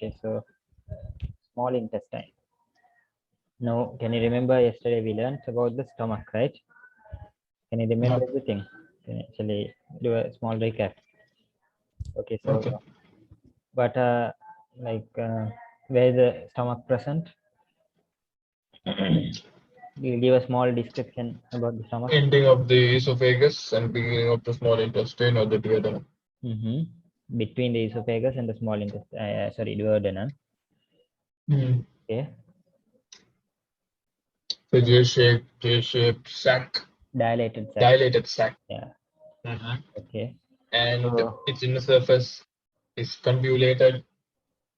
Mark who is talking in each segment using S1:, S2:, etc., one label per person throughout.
S1: Okay, so small intestine. Now, can you remember yesterday we learned about the stomach, right? Can you remember everything? Can you actually do a small recap? Okay, so
S2: Okay.
S1: but where the stomach present? We'll give a small description about the stomach.
S2: Ending of the esophagus and beginning of the small intestine or the duodenum.
S1: Between the esophagus and the small intestine, sorry, duodenum. Okay,
S2: The J-shaped sac,
S1: dilated sac.
S2: dilated sac.
S1: Yeah. Okay.
S2: And
S1: So,
S2: its inner surface is convoluted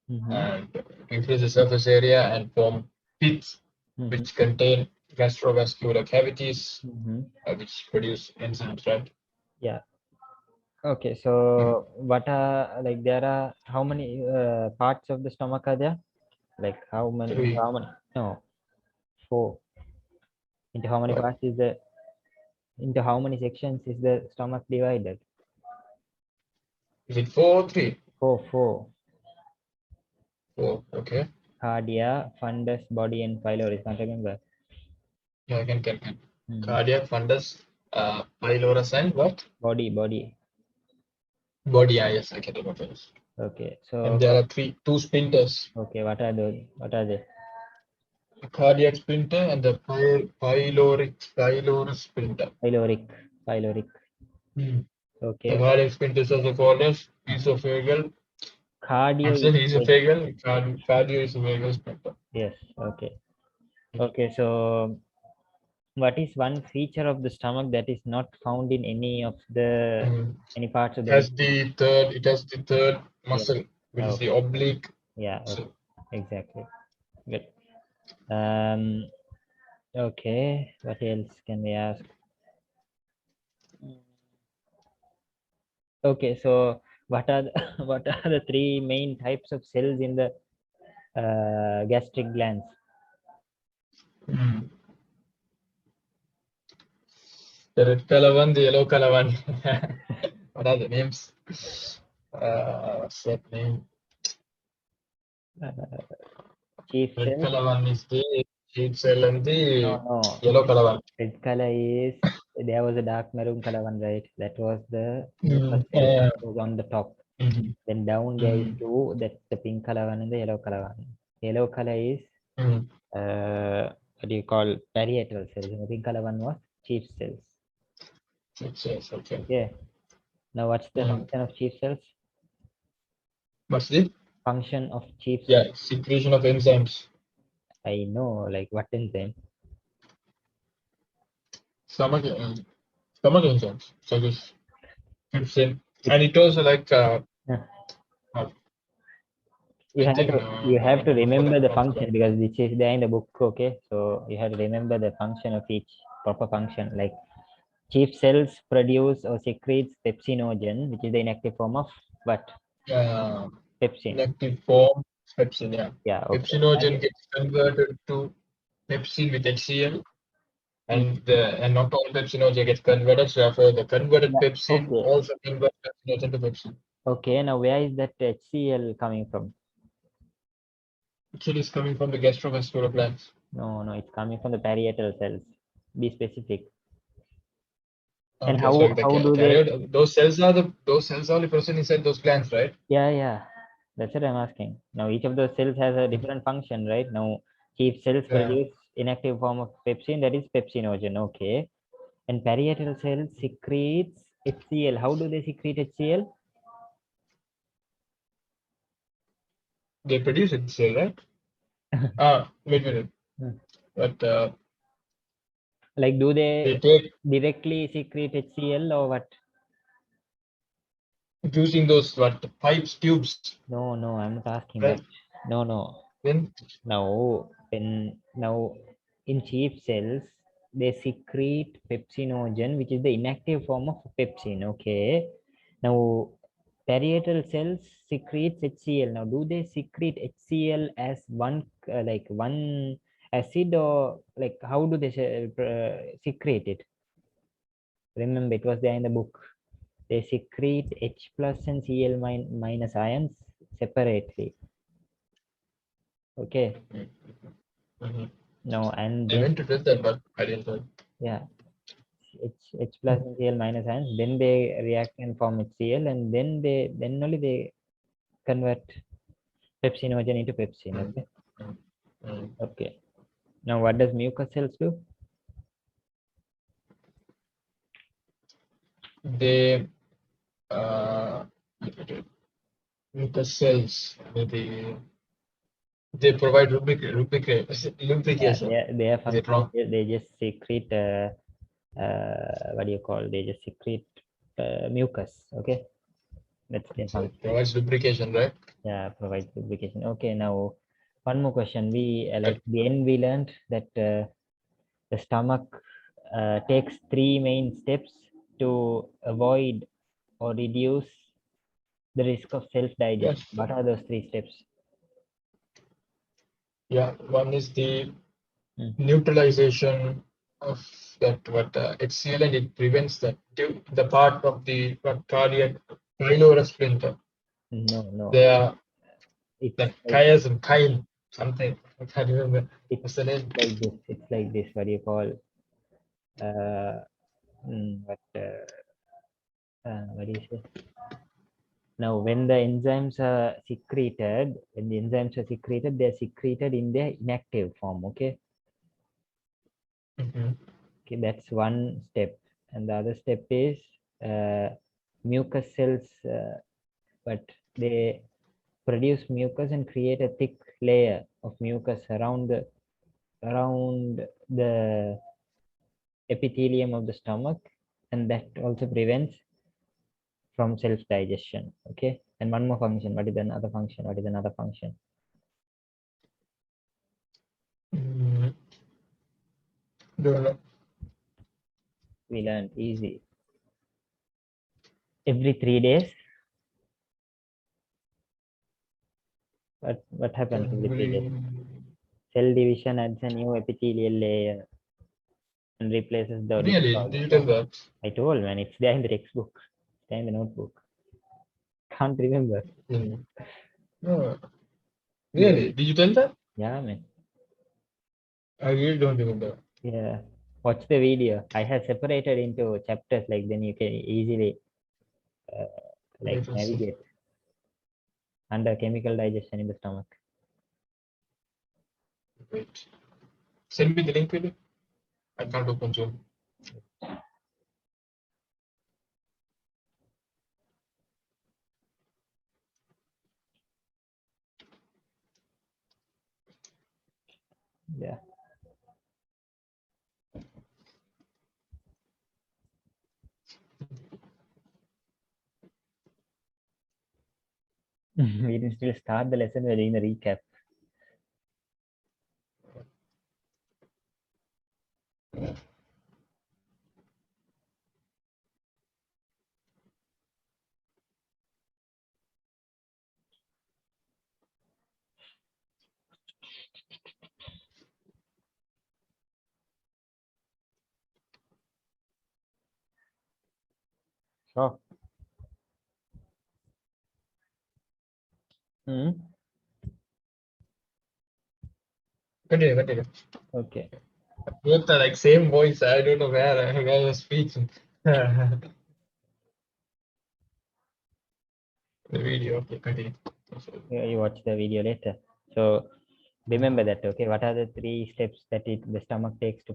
S2: and increase the surface area and form pits which contain gastrovascular cavities which produce enzymes, right?
S1: yeah. Okay, so what are like there are how many parts of the stomach are there? Like how many? Into
S2: Three.
S1: how many? No, four. Into how many
S2: What?
S1: parts is the? Into how many sections is the stomach divided?
S2: Is it four or three?
S1: Four.
S2: Four. Okay.
S1: Cardia, fundus, body, and pylorus. Can't remember.
S2: Yeah, I can. Cardiac, fundus, pylorus, and what?
S1: Body.
S2: Body. Yeah, yes, I can remember this.
S1: Okay,
S2: And
S1: so
S2: there are two sphincters.
S1: okay, what are those? What are they?
S2: The cardiac sphincter and the pylorus sphincter.
S1: Pyloric.
S2: The
S1: Okay.
S2: cardiac sphincter is also called as esophageal.
S1: Cardio
S2: Actually,
S1: is
S2: cardioesophageal sphincter.
S1: yes. Okay. Okay. So, what is one feature of the stomach that is not found in any of the any parts of
S2: It
S1: the
S2: has
S1: body?
S2: the third
S1: Yes.
S2: muscle, which is
S1: Okay.
S2: the oblique
S1: Yeah. Okay.
S2: muscle.
S1: Exactly. Good. Um. Okay. What else can we ask? Okay. So, what are the, what are the three main types of cells in the gastric glands?
S2: The red color one, the yellow color one. What are the names? What's that name?
S1: Chief
S2: Red
S1: cell?
S2: color one is the sheep cell and the
S1: No.
S2: yellow color one.
S1: Red color is there was a dark maroon color one, right? That was the mucus cell
S2: Yeah.
S1: that was on the top.
S2: Mhm.
S1: Then down there is two, that's the pink color one and the yellow color one. Yellow color is what do you call parietal cells? And the pink color one was chief cells.
S2: Okay.
S1: Okay. Now what's the function of chief cells?
S2: What's the?
S1: Function of chief
S2: Yeah,
S1: cells.
S2: secretion of enzymes.
S1: I know, like what enzyme?
S2: Stomach, stomach enzymes. So this trypsin.
S1: It,
S2: And it also like,
S1: uh,
S2: I think,
S1: you have to
S2: I
S1: remember
S2: forgot
S1: the
S2: what's
S1: function
S2: that.
S1: because this is there in the book, okay? So you have to remember the function of each proper function. Like chief cells produce or secretes pepsinogen, which is the inactive form of what? Pepsin.
S2: Inactive form, pepsin, yeah.
S1: Yeah, okay.
S2: Pepsinogen gets converted to pepsin with HCl, and not all pepsinogen gets converted. So therefore, the converted
S1: Yeah,
S2: pepsin
S1: okay.
S2: also converts pepsinogen to pepsin.
S1: Okay, now where is that HCl coming from?
S2: Actually, it's coming from the gastrovascular glands.
S1: No, it's coming from the parietal cells. Be specific. And
S2: Okay, so the
S1: how do they?
S2: carrier, those cells are only present inside those glands, right?
S1: Yeah. That's what I'm asking. Now each of those cells has a different function, right? Now chief cells
S2: Yeah.
S1: produce inactive form of pepsin, that is pepsinogen. Okay. And parietal cells secretes HCl. How do they secrete HCl?
S2: They produce HCl, right? Wait. But
S1: Like do
S2: they
S1: they
S2: take
S1: directly secrete HCl or what?
S2: using those what pipes, tubes,
S1: No, I'm not asking
S2: right?
S1: that. No.
S2: Then
S1: Now in chief cells they secrete pepsinogen, which is the inactive form of pepsin. Okay. Now parietal cells secretes HCl. Now do they secrete HCl as one like one acid, or like how do they secrete it? Remember, it was there in the book. They secrete H plus and Cl minus ions separately. Okay.
S2: Mhm.
S1: Now, and
S2: I
S1: then,
S2: went to test that, but I didn't know.
S1: yeah, H plus and Cl minus ions, then they react and form HCl, and then only they convert pepsinogen into pepsine.
S2: Mm,
S1: Okay.
S2: mm, mm.
S1: Okay. Now, what does mucus cells do?
S2: They uh, mucus cells, they provide
S1: Yeah,
S2: lubrication.
S1: they are
S2: Is it
S1: function.
S2: wrong?
S1: They just secrete. What do you call? They just secrete mucus. Okay, that's their
S2: So it
S1: function.
S2: provides lubrication, right?
S1: Yeah, provides lubrication. Okay, now one more question. We
S2: But
S1: like the end. We learned that the stomach takes three main steps to avoid or reduce the risk of self-digestion.
S2: yes,
S1: What are those three steps?
S2: yeah. One is the
S1: Hmm.
S2: neutralization of that what HCl, and it prevents the part of the what cardiac pylorus splinter.
S1: No, no.
S2: They are
S1: It's
S2: that
S1: like
S2: chiasm, chyle, something. I can't remember. What's the name?
S1: it's like this. It's like this. What do you call? What do you say? Now, when the enzymes are secreted, they're secreted in their inactive form. Okay,
S2: Mhm.
S1: okay, that's one step, and the other step is uh, mucus cells, but they produce mucus and create a thick layer of mucus around the epithelium of the stomach, and that also prevents from self-digestion. Okay, and one more function. What is another function? What is another function?
S2: Mm, don't know.
S1: We learned easy. Every 3 days, what happens every 3 days?
S2: Every
S1: Cell division adds a new epithelial layer and replaces the
S2: really
S1: original.
S2: digital that.
S1: I told, man, it's there in the textbook, it's there in the notebook. Can't remember.
S2: Mm. No,
S1: Yeah,
S2: really, did you tell that?
S1: yeah, man.
S2: I really don't remember.
S1: Yeah, watch the video. I have separated into chapters, like then you can easily uh, like
S2: Let us see.
S1: navigate under chemical digestion in the stomach.
S2: Wait. Send me the link, will you? I can't open Zoom.
S1: Yeah. We didn't still start the lesson. We're doing the recap. So,
S2: Continue, continue.
S1: okay.
S2: Both are like same voice. I don't know where you're speaking. The video. Okay, continue.
S1: You watch the video later. So remember that. Okay, what are the three steps that the stomach takes to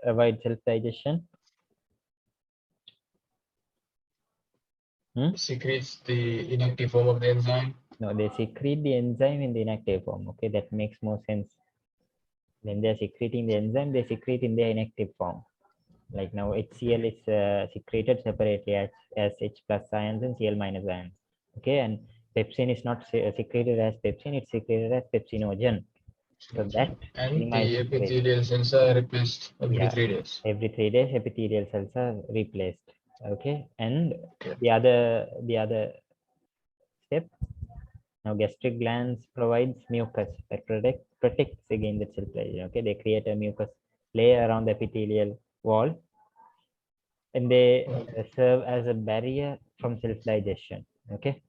S1: avoid self-digestion?
S2: Secretes the inactive form of the enzyme.
S1: No, they secrete the enzyme in the inactive form. Okay, that makes more sense. When they're secreting the enzyme, they secrete in their inactive form. Like now, HCl is secreted separately as H plus ions and Cl minus ions. Okay, and pepsin is not secreted as pepsin; it's secreted as pepsinogen. So that
S2: And the
S1: minimizes risk.
S2: epithelial cells are replaced every
S1: Yeah,
S2: 3 days.
S1: every 3 days, epithelial cells are replaced. Okay, and
S2: Okay.
S1: the other step. Now, gastric glands provides mucus that protects against the self-digestion. Okay, they create a mucus layer around the epithelial wall, and they
S2: Okay.
S1: serve as a barrier from self-digestion. Okay,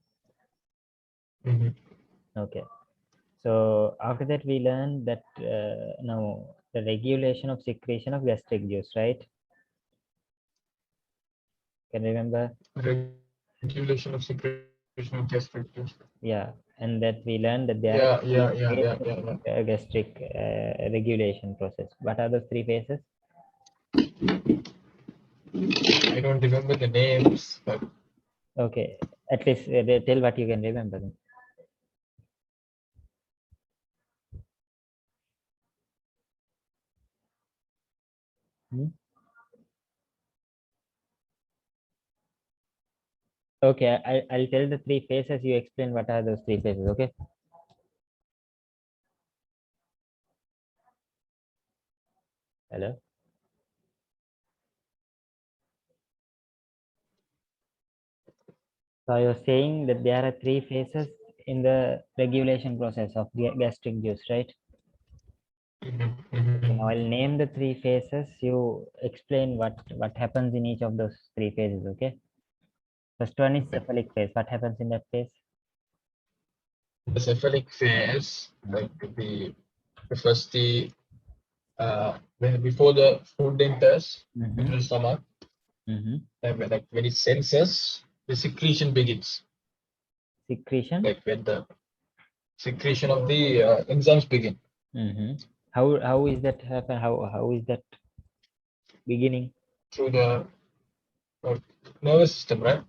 S2: Mhm.
S1: okay. So after that, we learned that now the regulation of secretion of gastric juice, right? Can you remember?
S2: Regulation of secretion of gastric juice.
S1: Yeah, and that we learned that there are three
S2: Yeah.
S1: phases of gastric regulation process. What are those three phases?
S2: I don't remember the names, but
S1: Okay, at least tell what you can remember. Then. Hmm? Okay, I'll tell the three phases. You explain what are those three phases. Okay. Hello. So you're saying that there are three phases in the regulation process of gastric juice, right? Okay, now I'll name the three phases. You explain what happens in each of those three phases. Okay. First one is cephalic phase. What happens in that phase?
S2: the cephalic phase, like when before the food enters into the stomach, when it senses, the secretion begins.
S1: Secretion.
S2: Like when the secretion of the enzymes begin.
S1: How is that happen? How is that beginning?
S2: Through the nervous system, right?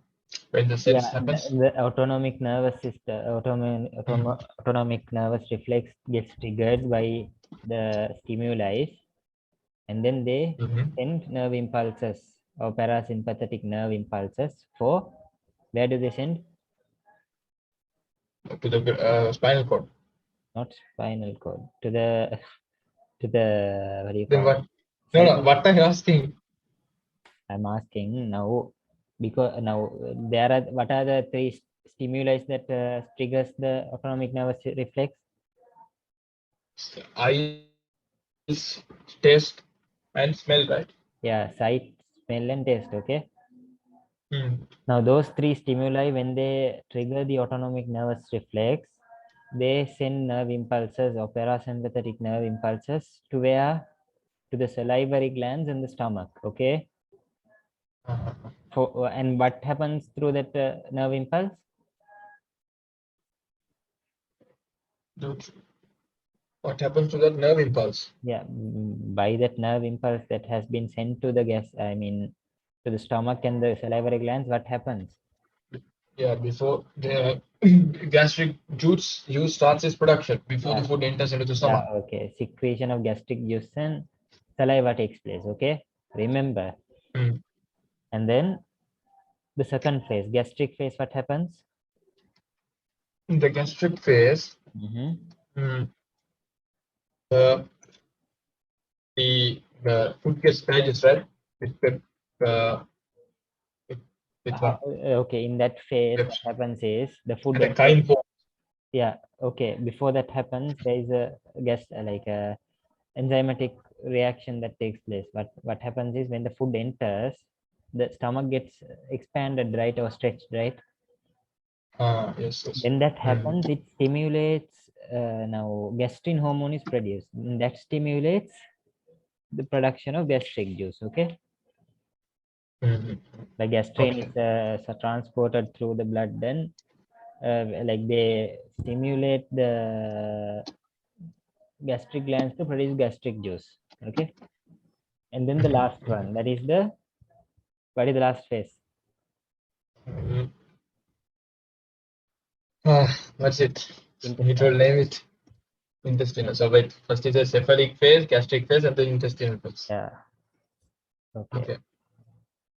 S2: When the sense happens.
S1: The autonomic nervous system, autonomic nervous reflex gets triggered by the stimuli, and then they send nerve impulses or parasympathetic nerve impulses for where do they send?
S2: To the spinal cord.
S1: Not spinal cord. To the what do you
S2: Then
S1: call
S2: what?
S1: it?
S2: No. What are you asking?
S1: I'm asking now because now there are what are the three stimuli that triggers the autonomic nervous reflex?
S2: Eyes, taste, and smell, right?
S1: Yeah, sight, smell, and taste. Okay.
S2: Hmm.
S1: Now those three stimuli, when they trigger the autonomic nervous reflex, they send nerve impulses or parasympathetic nerve impulses to where? To the salivary glands in the stomach. Okay. And what happens through that nerve impulse?
S2: What happens to that nerve impulse?
S1: Yeah, by that nerve impulse that has been sent to the to the stomach and the salivary glands, what happens?
S2: Yeah, before the gastric juice starts its production before the food enters into the stomach.
S1: Yeah, okay. Secretion of gastric juice and saliva takes place. Okay, remember. And then the second phase, gastric phase, what happens?
S2: In the gastric phase, the food gets digested, right?
S1: Okay, in that phase, what happens is the food.
S2: The kind form.
S1: Yeah, okay. Before that happens, there is a like a enzymatic reaction that takes place. But what happens is when the food enters, the stomach gets expanded, right, or stretched, right?
S2: Yes.
S1: When that happens, it stimulates. Now, gastrin hormone is produced. And that stimulates the production of gastric juice. Okay. The gastrin is transported through the blood, then like they stimulate the gastric glands to produce gastric juice. Okay. And then the last one, that is what is the last phase?
S2: What's it? You told name it. Intestinal. So wait, first is the cephalic phase, gastric phase, and the intestinal phase.
S1: Yeah. Okay.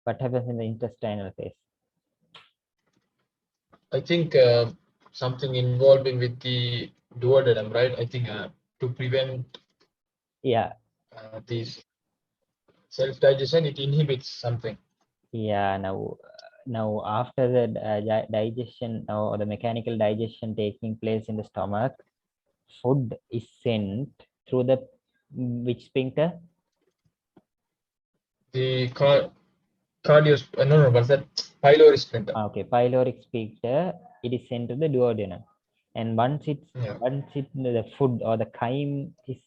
S1: What happens in the intestinal phase?
S2: I think something involving with the duodenum, right? I think to prevent these self-digestion, it inhibits something.
S1: Yeah. Now after the digestion or the mechanical digestion taking place in the stomach, food is sent through the which sphincter?
S2: The what's that? Pyloric sphincter.
S1: Okay, pyloric sphincter. It is sent to the duodenum, and once the food or the chyme is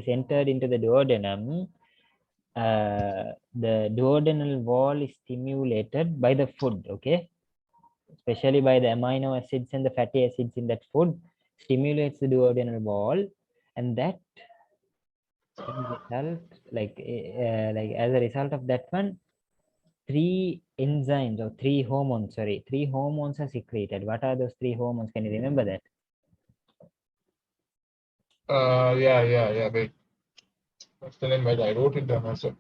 S1: entered into the duodenum, the duodenal wall is stimulated by the food, okay, especially by the amino acids and the fatty acids in that food, stimulates the duodenal wall, and that result, like as a result of that one, three hormones are secreted. What are those three hormones? Can you remember that?
S2: Yeah. Wait. What's the name? Wait, I wrote it down also.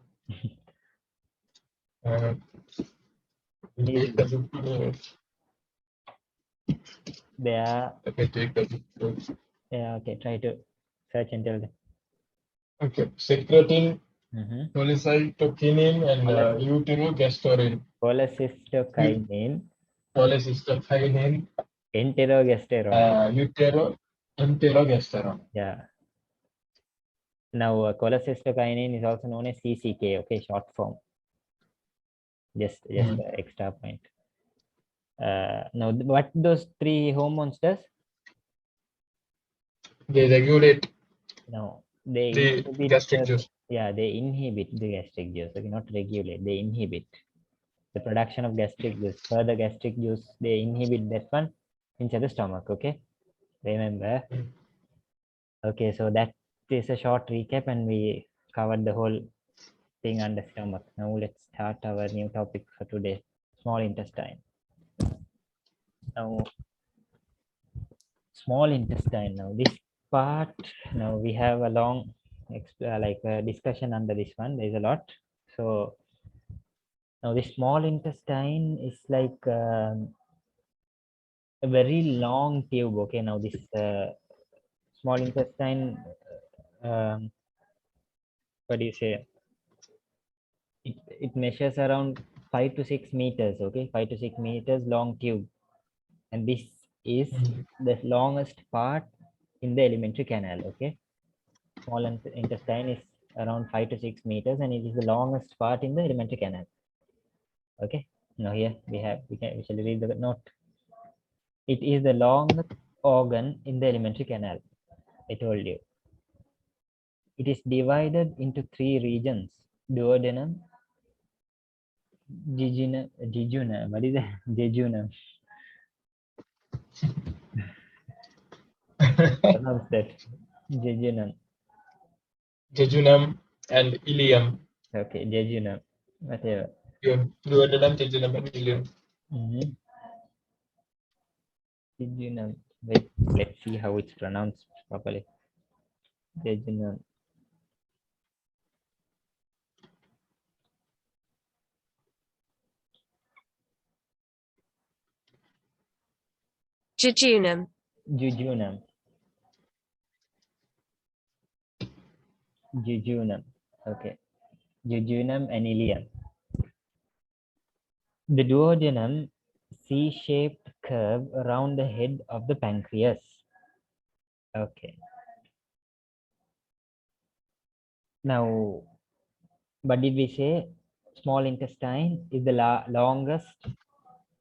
S2: Take the 15 minutes.
S1: They are.
S2: Let me take the pictures.
S1: Yeah. Okay. Try to search and tell them.
S2: Okay. Secretin, cholecystokinin, and uterogastrin.
S1: Cholecystokinin,
S2: Cholecystokinin,
S1: enterogesterone.
S2: enterogesterone.
S1: Yeah. Now, cholecystokinin is also known as CCK. Okay, short form. Just extra point. Now, what those three hormones does?
S2: They regulate
S1: No, they
S2: the
S1: inhibit.
S2: gastric juice.
S1: Yeah, they inhibit the gastric juice. Okay, not regulate. They inhibit the production of gastric juice. Further gastric juice, they inhibit that one inside the stomach. Okay, remember. Okay, so that is a short recap, and we covered the whole thing under stomach. Now let's start our new topic for today: small intestine. Now, small intestine. Now this part. Now we have a long, discussion under this one. There's a lot. So now the small intestine is like a very long tube. Okay, now this small intestine, what do you say? It measures around 5 to 6 meters. Okay, 5 to 6 meters long tube, and this is the longest part in the alimentary canal. Okay, small intestine is around 5 to 6 meters, and it is the longest part in the alimentary canal. Okay, now here we shall read the note. It is the longest organ in the alimentary canal. I told you. It is divided into three regions: duodenum, jejunum. What is that? Jejunum. Pronounce that. Jejunum.
S2: Jejunum and ileum.
S1: Okay, jejunum. Whatever.
S2: Duodenum, jejunum, and ileum.
S1: Jejunum. Wait, let's see how it's pronounced properly. Jejunum.
S3: Jejunum.
S1: Jejunum. Jejunum. Okay. Jejunum and ileum. The duodenum, C-shaped curve around the head of the pancreas. Okay. Now, what did we say? Small intestine is the longest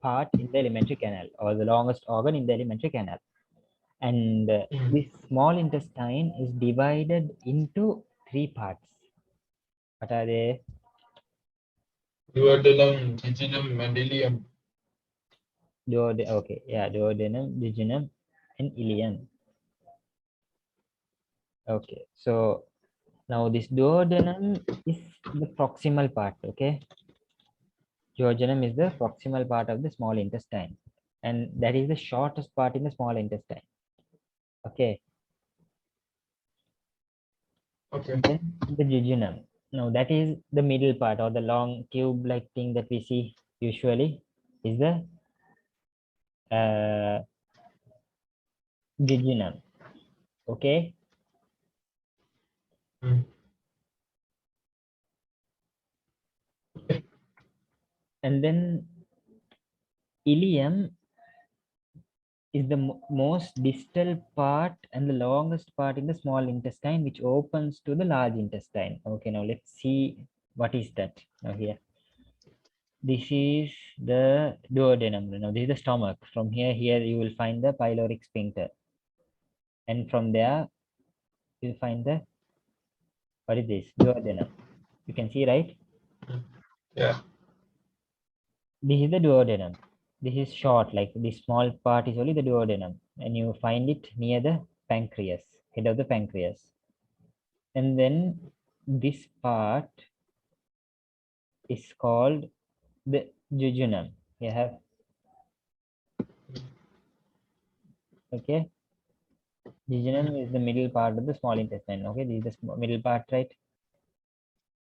S1: part in the alimentary canal, or the longest organ in the alimentary canal. And this small intestine is divided into three parts. What are they?
S2: Duodenum, jejunum, and ileum.
S1: Okay, yeah, duodenum, jejunum, and ileum. Okay, so now this duodenum is the proximal part. Okay, duodenum is the proximal part of the small intestine, and that is the shortest part in the small intestine. Okay.
S2: Okay.
S1: And then the jejunum. Now that is the middle part, or the long tube-like thing that we see usually is the jejunum. Okay. And then ileum is the most distal part and the longest part in the small intestine, which opens to the large intestine. Okay, now let's see what is that now here. This is the duodenum. Now this is the stomach. From here you will find the pyloric sphincter, and from there you'll find the, what is this, duodenum. You can see, right?
S2: Yeah.
S1: This is the duodenum. This is short, like this small part is only the duodenum, and you find it near the pancreas, head of the pancreas. And then this part is called the jejunum. You have, okay, jejunum is the middle part of the small intestine. Okay, this is the middle part, right?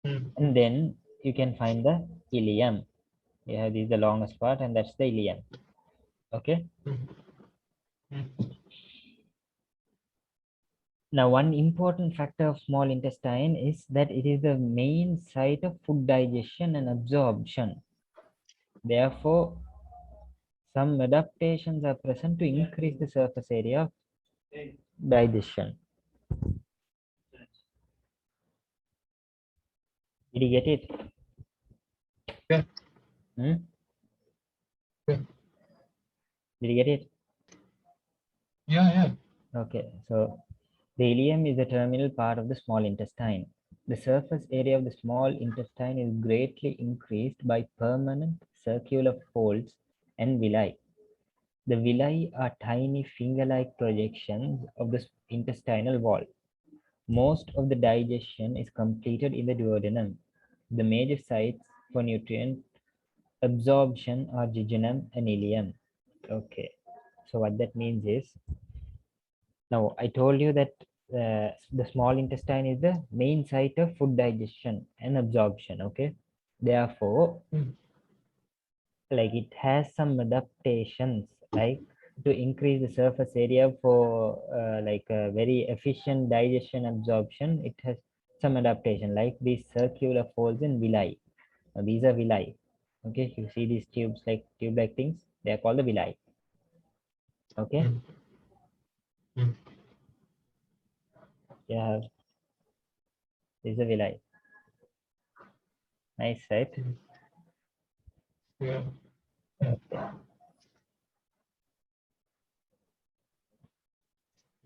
S1: And then you can find the ileum. Yeah, this is the longest part, and that's the ileum. Okay. Now, one important factor of small intestine is that it is the main site of food digestion and absorption. Therefore, some adaptations are present to increase the surface area of digestion. Did you get it?
S2: Yeah.
S1: Hmm?
S2: Yeah.
S1: Did you get it?
S2: Yeah.
S1: Okay, so the ileum is the terminal part of the small intestine. The surface area of the small intestine is greatly increased by permanent circular folds and villi. The villi are tiny finger-like projections of the intestinal wall. Most of the digestion is completed in the duodenum. The major sites for nutrient absorption are jejunum and ileum. Okay, so what that means is, now I told you that the small intestine is the main site of food digestion and absorption. Okay, therefore, like it has some adaptations, like to increase the surface area for like a very efficient digestion absorption. It has some adaptation, like these circular folds and villi. Now, these are villi. Okay, you see these tubes, like tube-like things, they are called the villi. Okay. Yeah, this is a villi. Nice, right?
S2: Yeah.
S1: Okay.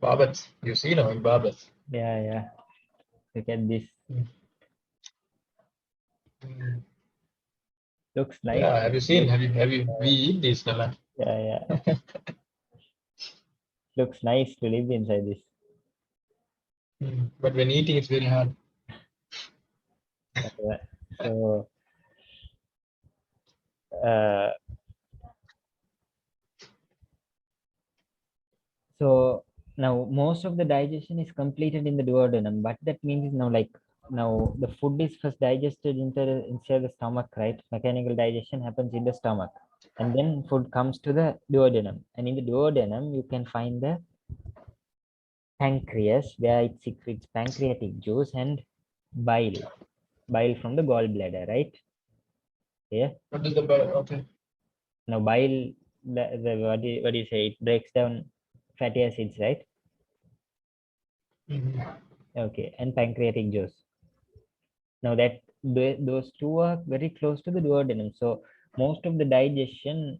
S2: Babats. You see now in Babats.
S1: Yeah. Look at this. Looks nice.
S2: Yeah. Have you seen? We eat this, Nala?
S1: Yeah. Looks nice to live inside this.
S2: But when eating, it's very hard.
S1: Okay. So, uh, so now most of the digestion is completed in the duodenum. What that means is, now the food is first digested inside the stomach, right? Mechanical digestion happens in the stomach, and then food comes to the duodenum. And in the duodenum, you can find the pancreas, where it secretes pancreatic juice and bile from the gallbladder, right? Yeah.
S2: What is the bile? Okay.
S1: Now bile, what do you say? It breaks down fatty acids, right? Okay, and pancreatic juice. Now that those two are very close to the duodenum, so most of the digestion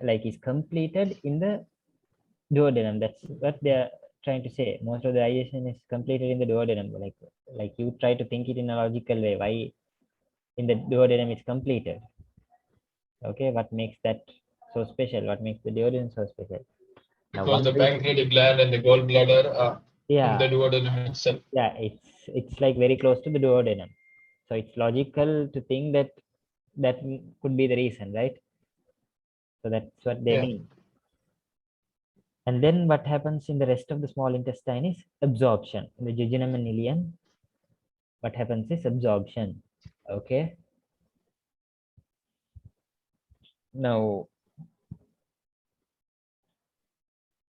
S1: like is completed in the duodenum. That's what they are trying to say. Most of the digestion is completed in the duodenum. Like you try to think it in a logical way. Why in the duodenum it's completed? Okay, what makes that so special? What makes the duodenum so special? Now,
S2: Because the pancreatic gland and the gallbladder are in the duodenum itself.
S1: Yeah, it's like very close to the duodenum, so it's logical to think that that could be the reason, right? So that's what they mean. And then what happens in the rest of the small intestine is absorption. In the jejunum and ileum, what happens is absorption. Okay. Now,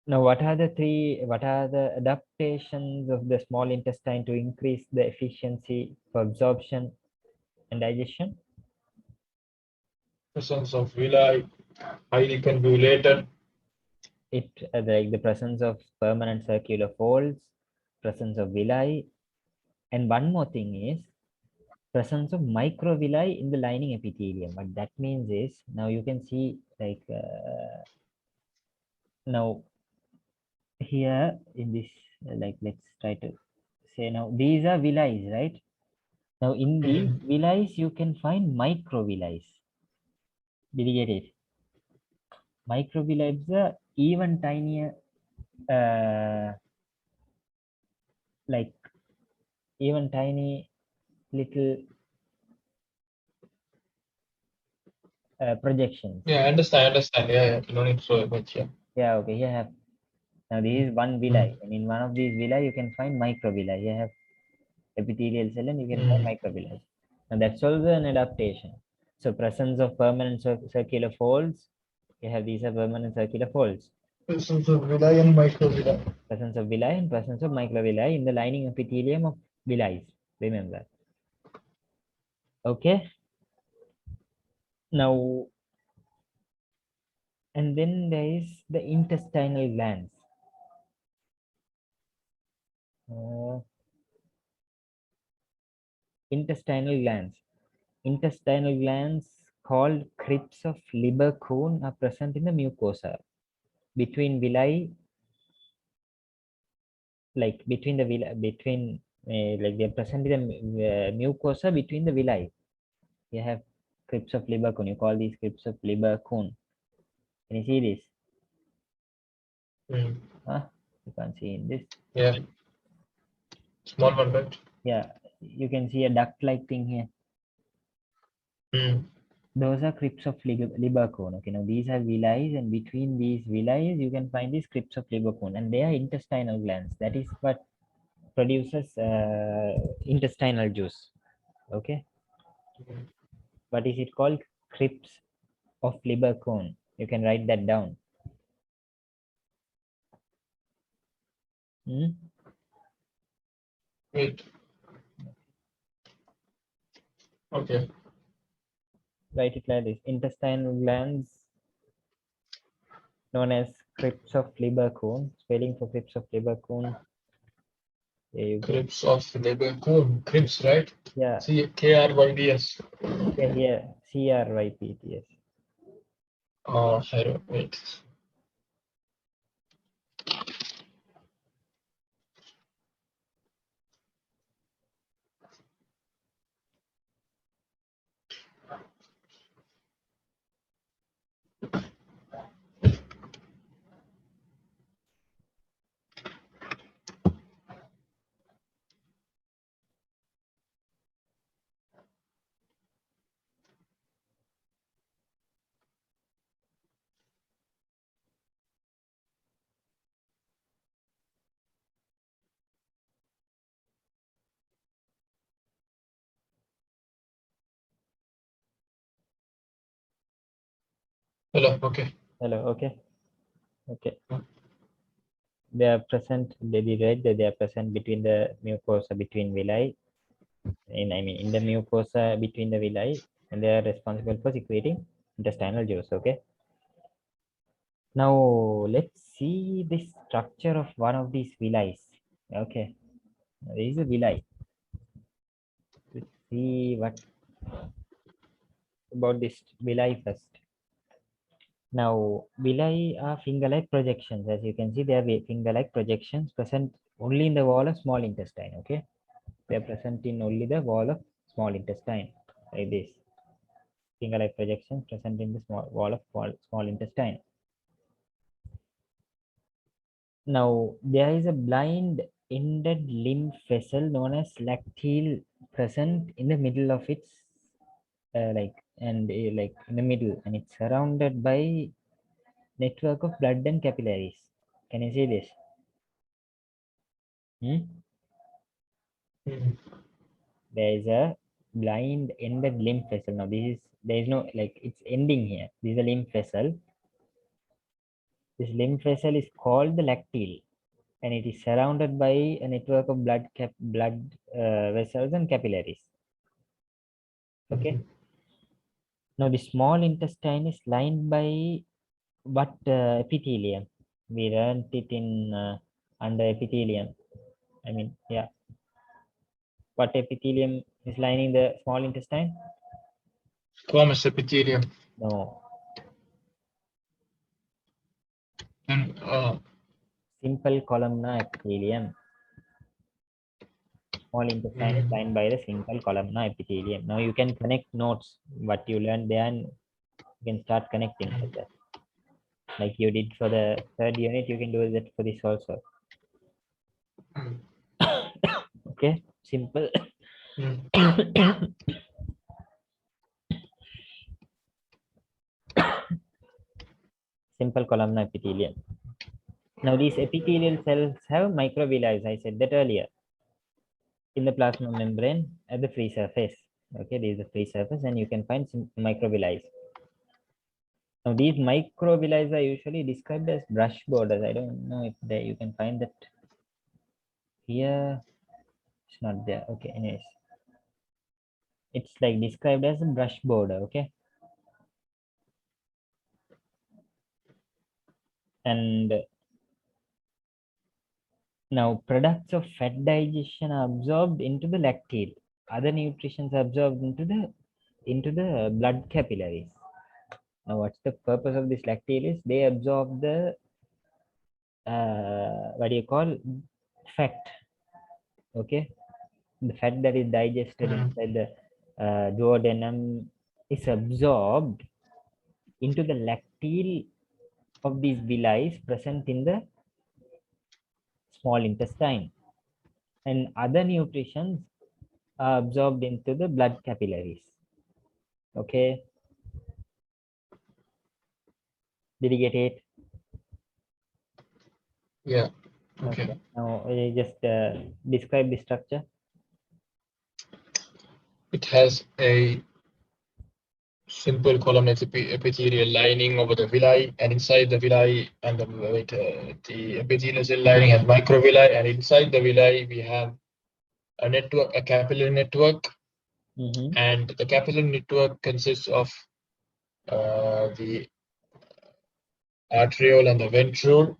S1: what are the adaptations of the small intestine to increase the efficiency for absorption and digestion?
S2: Presence of villi, highly convoluted.
S1: It like the presence of permanent circular folds, presence of villi, and one more thing is presence of microvilli in the lining epithelium. What that means is, now you can see like now here in this like let's try to say, now these are villi, right? Now in these villi you can find microvilli. Did you get it? Microvilli are even tinier, like even tiny little projections.
S2: Yeah, I understand. Yeah. No need so much. Yeah.
S1: Yeah, okay. Here have, now this is one villi, and in one of these villi you can find microvilli. You have epithelial cell and you can find microvilli. And that's also an adaptation. So presence of permanent circular folds. You have these are permanent circular folds.
S2: Presence of villi and microvilli.
S1: Presence of villi and presence of microvilli in the lining epithelium of villi. Remember. Okay. Now, and then there is the intestinal glands. Intestinal glands. Intestinal glands called crypts of Lieberkühn are present in the mucosa between villi, like between the villi, between like they're present in the mucosa between the villi. You have crypts of Lieberkühn. You call these crypts of Lieberkühn. Can you see this? Huh? You can't see in this.
S2: Yeah. Small one, right?
S1: Yeah, you can see a duct-like thing here. Those are crypts of Lieberkühn. Okay, now these are villi, and between these villi, you can find these crypts of Lieberkühn, and they are intestinal glands. That is what produces intestinal juice. Okay, what is it called? Crypts of Lieberkühn. You can write that down.
S2: Wait. Okay.
S1: Write it like this: intestinal glands known as crypts of Lieberkühn. Spelling for crypts of Lieberkühn. There you go.
S2: Crypts of Lieberkühn. Crypts, right?
S1: Yeah.
S2: CRYPS.
S1: Yeah, here CRYPTS.
S2: Oh, wait. Hello. Okay.
S1: Hello. Okay. Okay. They are present. They did right that they are present between the mucosa between villi. In the mucosa between the villi, and they are responsible for secreting intestinal juice. Okay. Now let's see the structure of one of these villi. Okay. Now, there is a villi. Let's see what about this villi first. Now, villi are finger-like projections. As you can see, they are finger-like projections present only in the wall of small intestine. Okay, they are present in only the wall of small intestine, like this. Finger-like projections present in the wall of small intestine. Now, there is a blind-ended lymph vessel known as lacteal present in the middle of its like in the middle, and it's surrounded by network of blood and capillaries. Can you see this? There is a blind ended lymph vessel. Now there is no, like, it's ending here. This is a lymph vessel. This lymph vessel is called the lacteal, and it is surrounded by a network of blood vessels and capillaries. Okay. Now the small intestine is lined by what epithelium? We learned it in under epithelium. I mean, yeah. What epithelium is lining the small intestine?
S2: Squamous epithelium.
S1: No.
S2: Then
S1: Simple columnar epithelium. Small intestine is lined by the simple columnar epithelium. Now you can connect notes, what you learned there, and you can start connecting like that. Like you did for the third unit, you can do that for this also. Okay, simple. Simple columnar epithelium. Now these epithelial cells have microvilli, I said that earlier, in the plasma membrane at the free surface. Okay, this is the free surface, and you can find some microvilli. Now these microvilli are usually described as brush borders. I don't know if you can find that here. It's not there. Okay, anyways, it's like described as a brush border. Okay, and now products of fat digestion are absorbed into the lacteal. Other nutrients are absorbed into the blood capillaries. Now, what's the purpose of this lacteal is they absorb the what do you call fat? Okay, the fat that is digested inside the duodenum is absorbed into the lacteal of these villi present in the small intestine, and other nutrients are absorbed into the blood capillaries. Okay, did you get it?
S2: Yeah. Okay.
S1: Now just describe the structure.
S2: It has a simple columnar epithelial lining over the villi, and inside the villi and the epithelial cell lining has microvilli, and inside the villi we have a network, a capillary network, and the capillary network consists of the arteriole and the ventrule,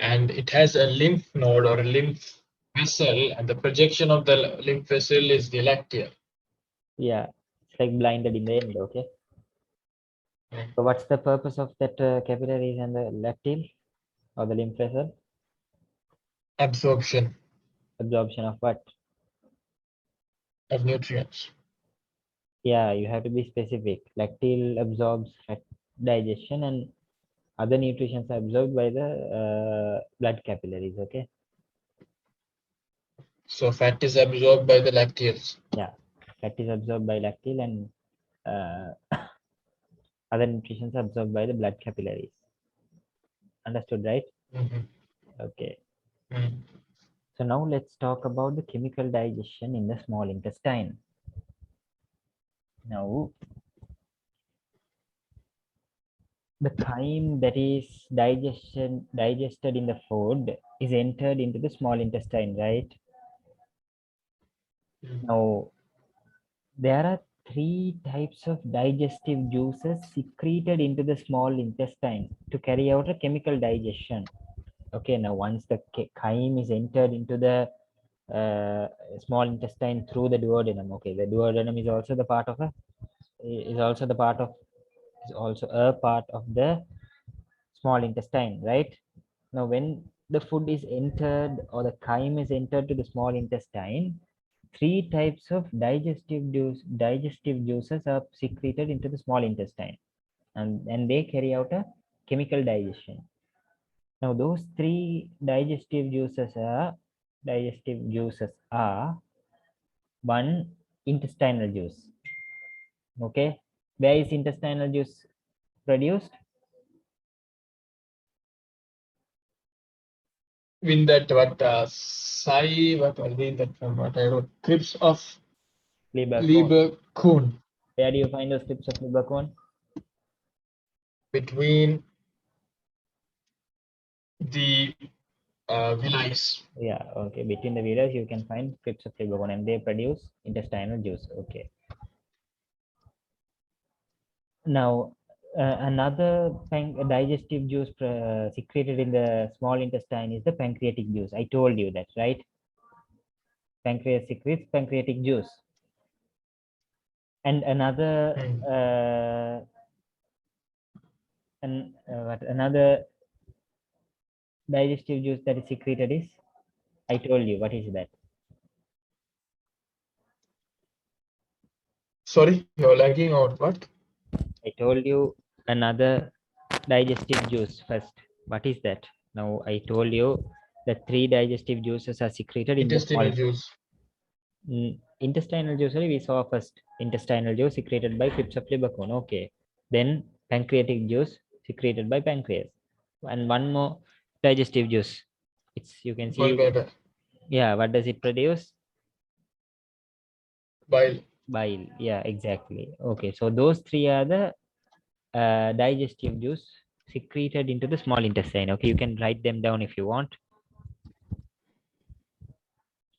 S2: and it has a lymph node or a lymph vessel, and the projection of the lymph vessel is the lacteal.
S1: Yeah, it's like blinded in the end. Okay. So what's the purpose of that capillaries and the lacteal or the lymph vessel?
S2: Absorption
S1: Absorption of what?
S2: of nutrients.
S1: Yeah, you have to be specific. Lacteal absorbs fat digestion, and other nutrients are absorbed by the blood capillaries. Okay.
S2: So fat is absorbed by the lacteals.
S1: Yeah, fat is absorbed by lacteal, and other nutrients are absorbed by the blood capillaries. Understood, right? Okay. So now let's talk about the chemical digestion in the small intestine. Now, the chyme that is digested in the food is entered into the small intestine, right? Now, there are three types of digestive juices secreted into the small intestine to carry out a chemical digestion. Okay, now once the chyme is entered into the small intestine through the duodenum. Okay, the duodenum is also the part of a part of the small intestine, right? Now, when the food is entered or the chyme is entered to the small intestine, three types of digestive juices are secreted into the small intestine, and they carry out a chemical digestion. Now, those three digestive juices are one, intestinal juice. Okay, where is intestinal juice produced?
S2: In that what that from what I wrote, clips of
S1: Liver
S2: cone.
S1: Where do you find those clips of liver cone?
S2: Between the villi.
S1: Yeah, okay. Between the villi, you can find clips of liver cone, and they produce intestinal juice. Okay. Now, another digestive juice secreted in the small intestine is the pancreatic juice. I told you that, right? Pancreas secretes pancreatic juice. And another
S2: Hmm.
S1: another digestive juice that is secreted is, I told you, what is that?
S2: Sorry, you're lagging or what?
S1: I told you another digestive juice first. What is that? Now I told you the three digestive juices are secreted in the small
S2: Intestinal juice.
S1: intestinal juice. Only we saw first intestinal juice secreted by pips of liver cone. Okay. Then pancreatic juice secreted by pancreas. And one more digestive juice. It's, you can see.
S2: Gallbladder.
S1: Yeah, what does it produce?
S2: Bile.
S1: Bile. Yeah, exactly. Okay, so those three are the digestive juice secreted into the small intestine. Okay, you can write them down if you want.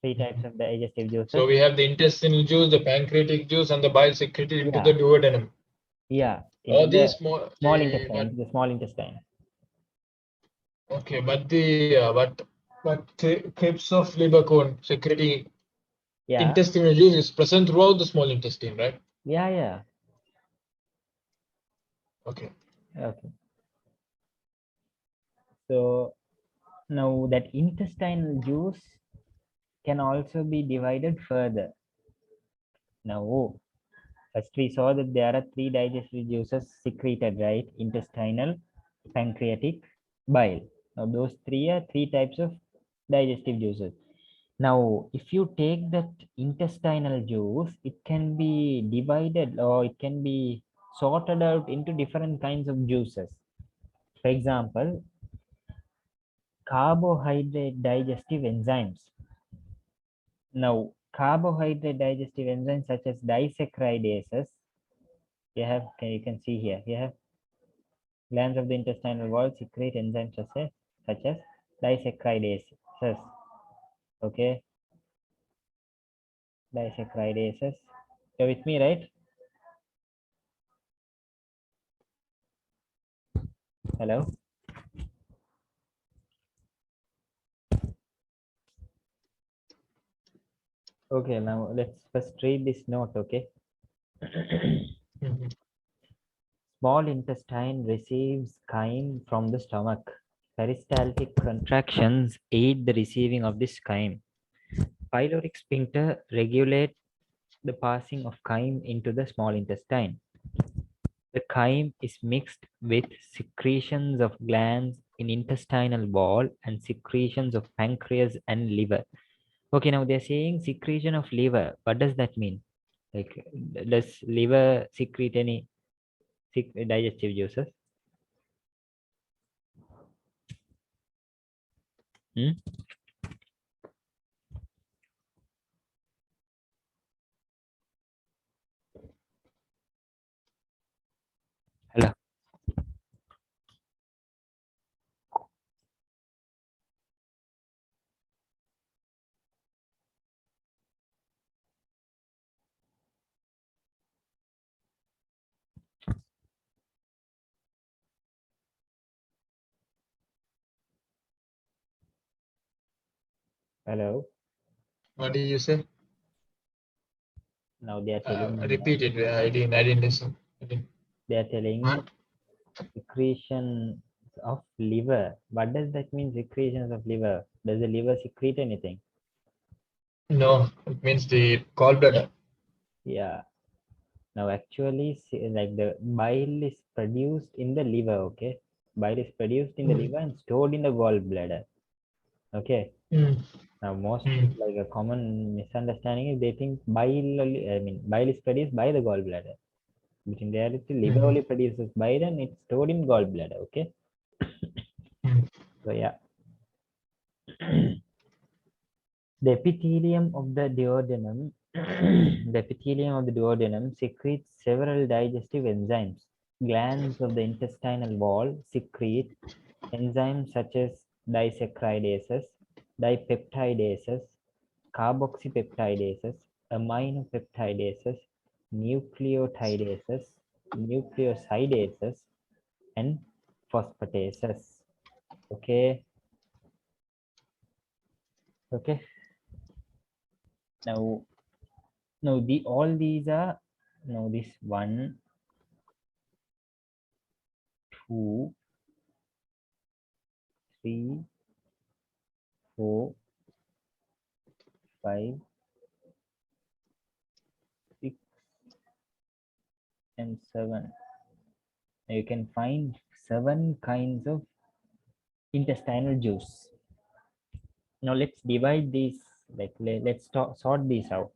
S1: Three types of digestive juices.
S2: So we have the intestinal juice, the pancreatic juice, and the bile secreted into
S1: Yeah,
S2: the duodenum.
S1: yeah, into
S2: All
S1: the
S2: these more
S1: small
S2: the
S1: intestine,
S2: but
S1: into the small intestine.
S2: okay, but the crepes of liver cone secreting
S1: Yeah,
S2: intestinal juice is present throughout the small intestine, right?
S1: yeah, yeah.
S2: Okay.
S1: Okay. So now that intestinal juice can also be divided further. Now, first we saw that there are three digestive juices secreted, right? Intestinal, pancreatic, bile. Now those three are three types of digestive juices. Now, if you take that intestinal juice, it can be divided or it can be sorted out into different kinds of juices. For example, carbohydrate digestive enzymes. Now, carbohydrate digestive enzymes such as disaccharidases, you can see here, you have glands of the intestinal wall secrete enzymes such as disaccharidases. Okay, disaccharidases. You're with me, right? Hello. Okay, now let's first read this note. Okay.
S2: Mhm.
S1: Small intestine receives chyme from the stomach. Peristaltic contractions aid the receiving of this chyme. Pyloric sphincter regulate the passing of chyme into the small intestine. The chyme is mixed with secretions of glands in intestinal wall and secretions of pancreas and liver. Okay, now they're saying secretion of liver. What does that mean? Like, does liver secrete any digestive juices? Hmm? Hello. Hello.
S2: What did you say?
S1: Now they are telling
S2: Repeat it. I didn't listen.
S1: they are telling
S2: What?
S1: secretion of liver. What does that mean? Secretions of liver. Does the liver secrete anything?
S2: No, it means the gallbladder.
S1: Yeah. Now actually, like the bile is produced in the liver. Okay, bile is produced in the
S2: Mm.
S1: liver and stored in the gallbladder. Okay.
S2: Mm.
S1: Now most,
S2: Mm.
S1: like a common misunderstanding is they think bile only, I mean bile is produced by the gallbladder. But in reality, liver
S2: Mm.
S1: only produces bile and it's stored in gallbladder. Okay.
S2: Mm.
S1: So yeah. The epithelium of the duodenum, the epithelium of the duodenum secretes several digestive enzymes. Glands of the intestinal wall secrete enzymes such as disaccharidases, dipeptidases, carboxypeptidases, aminopeptidases, nucleotidases, nucleosidases, and phosphatases. Okay, okay. Now, all these are Now this 1, 2, 3, 4, 5, 6, and 7. Now you can find 7 kinds of intestinal juice. Now let's divide these, like let's sort these out.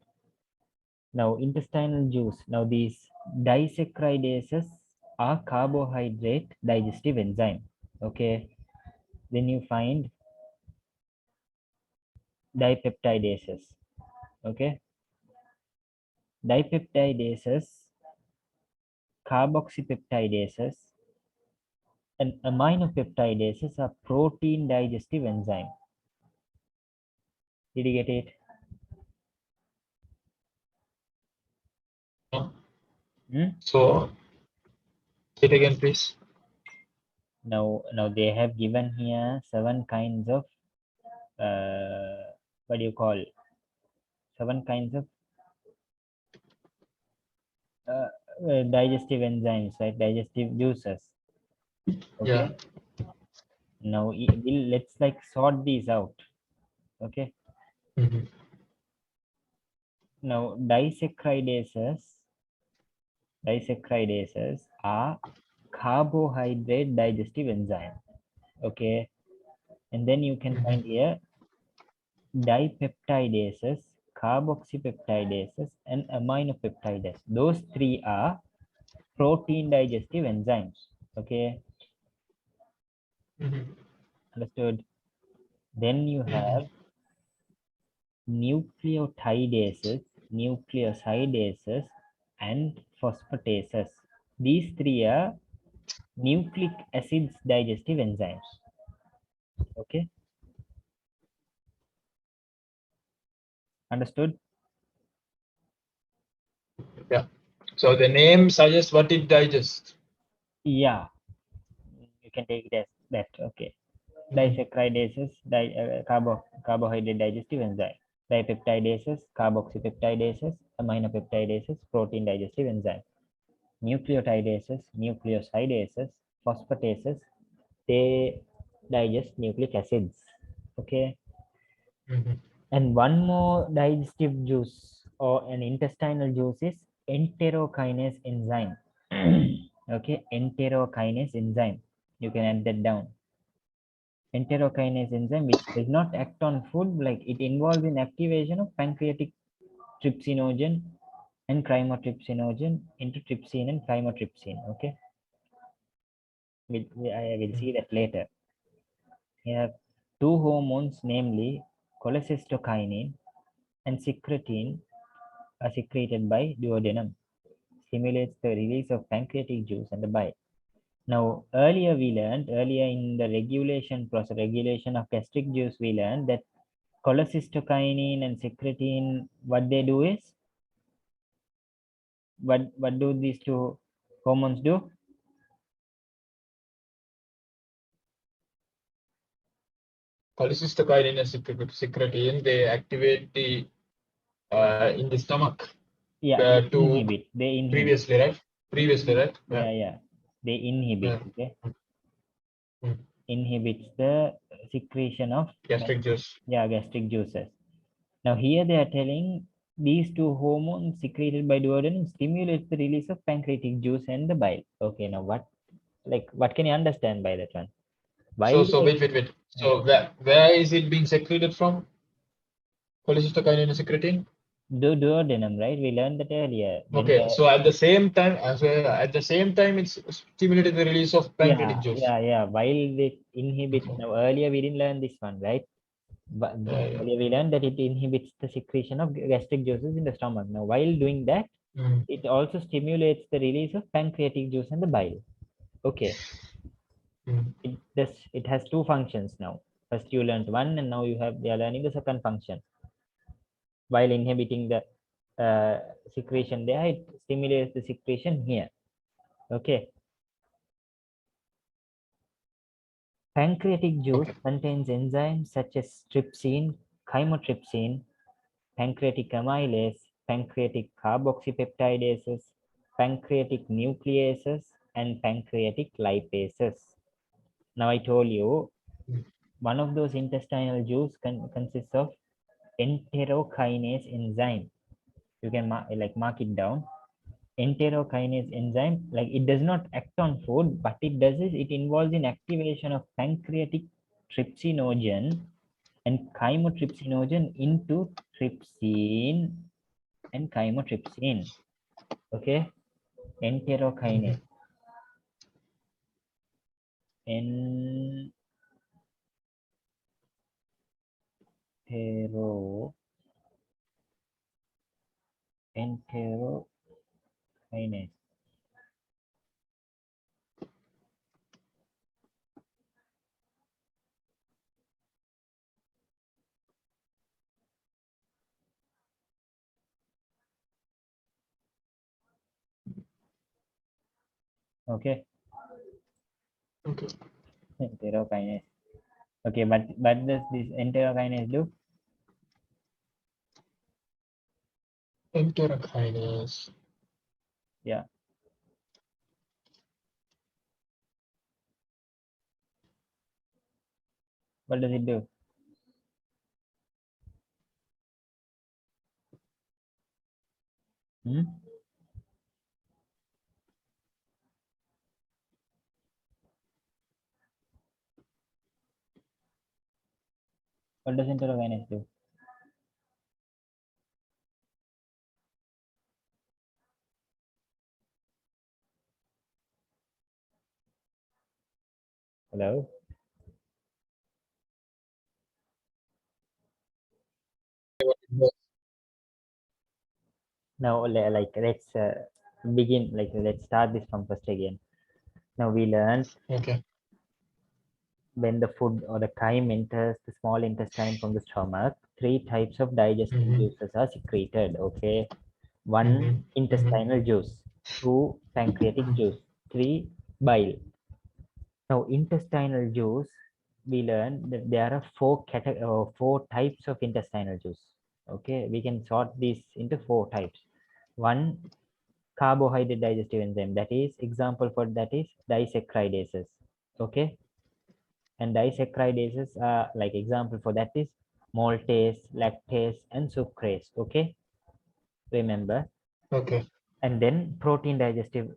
S1: Now intestinal juice. Now these disaccharidases are carbohydrate digestive enzyme. Okay. Then you find dipeptidases. Okay. Dipeptidases, carboxypeptidases, and aminopeptidases are protein digestive enzyme. Did you get it?
S2: So, say it again, please.
S1: Now they have given here 7 kinds of what do you call, 7 kinds of digestive enzymes, right? Digestive juices. Okay.
S2: Yeah.
S1: Now let's like sort these out. Okay.
S2: Mhm.
S1: Now disaccharidases are carbohydrate digestive enzyme. Okay. And then you can find here dipeptidases, carboxypeptidases, and aminopeptidases. Those 3 are protein digestive enzymes. Okay. Understood? Then you have nucleosidases, and phosphatases. These 3 are nucleic acids digestive enzymes. Okay. Understood?
S2: Yeah. So the name suggests what it digests.
S1: Yeah. You can take it as that. Okay. Disaccharidases, carbohydrate digestive enzyme. Dipeptidases, carboxypeptidases, aminopeptidases, protein digestive enzyme. Nucleotidases, nucleosidases, phosphatases, they digest nucleic acids. Okay. And one more digestive juice or an intestinal juice is enterokinase enzyme. Okay, enterokinase enzyme. You can add that down. Enterokinase enzyme, which does not act on food, like it involves in activation of pancreatic trypsinogen and chymotrypsinogen into trypsin and chymotrypsin. Okay, I will see that later. Here, 2 hormones, namely cholecystokinin and secretin, are secreted by duodenum. Stimulates the release of pancreatic juice and the bile. Now, earlier in the regulation of gastric juice, we learned that cholecystokinin and secretin, what they do is, what do these 2 hormones do?
S2: Cholecystokinin and secretin, they activate the in the stomach.
S1: Yeah,
S2: They
S1: inhibit.
S2: Previously, right? Right?
S1: Yeah. They inhibit.
S2: Yeah.
S1: Okay. Inhibits the secretion of
S2: Gastric juice.
S1: Yeah, gastric juices. Now here they are telling these 2 hormones secreted by duodenum stimulates the release of pancreatic juice and the bile. Okay, now what can you understand by that one? Why?
S2: So wait. So where is it being secreted from? Cholecystokinin and secretin?
S1: Duodenum, right? We learned that earlier.
S2: Okay, so at the same time, it's stimulating the release of pancreatic juice.
S1: Yeah. While they inhibit, now earlier we didn't learn this one, right? But earlier we learned that it inhibits the secretion of gastric juices in the stomach. Now, while doing that, it also stimulates the release of pancreatic juice and the bile. Okay. It has 2 functions now. First you learned one, and now we are learning the second function. While inhibiting the secretion there, it stimulates the secretion here. Okay. Pancreatic juice contains enzymes such as trypsin, chymotrypsin, pancreatic amylase, pancreatic carboxypeptidases, pancreatic nucleases, and pancreatic lipases. Now I told you one of those intestinal juice consists of enterokinase enzyme. You can mark it down. Enterokinase enzyme, like it does not act on food, but it does is it involves in activation of pancreatic trypsinogen and chymotrypsinogen into trypsin and chymotrypsin. Okay, enterokinase. Enterokinase. Okay.
S2: Okay.
S1: Enterokinase. Okay, but does this enterokinase do?
S2: Enterokinase.
S1: Yeah. What does it do? Hmm? What does enterokinase do? Hello? Now, let's begin. Let's start this from first again. Now, we learned
S2: Okay.
S1: when the food or the chyme enters the small intestine from the stomach, three types of digestive juices are secreted. Okay, one intestinal juice, two pancreatic juice, three bile. Now, intestinal juice, we learned that there are four types of intestinal juice. Okay, we can sort these into four types. One, carbohydrate digestive enzyme. That is example for that is disaccharidases. Okay, and disaccharidases are like example for that is maltase, lactase, and sucrase. Okay, remember.
S2: Okay.
S1: And then protein digestive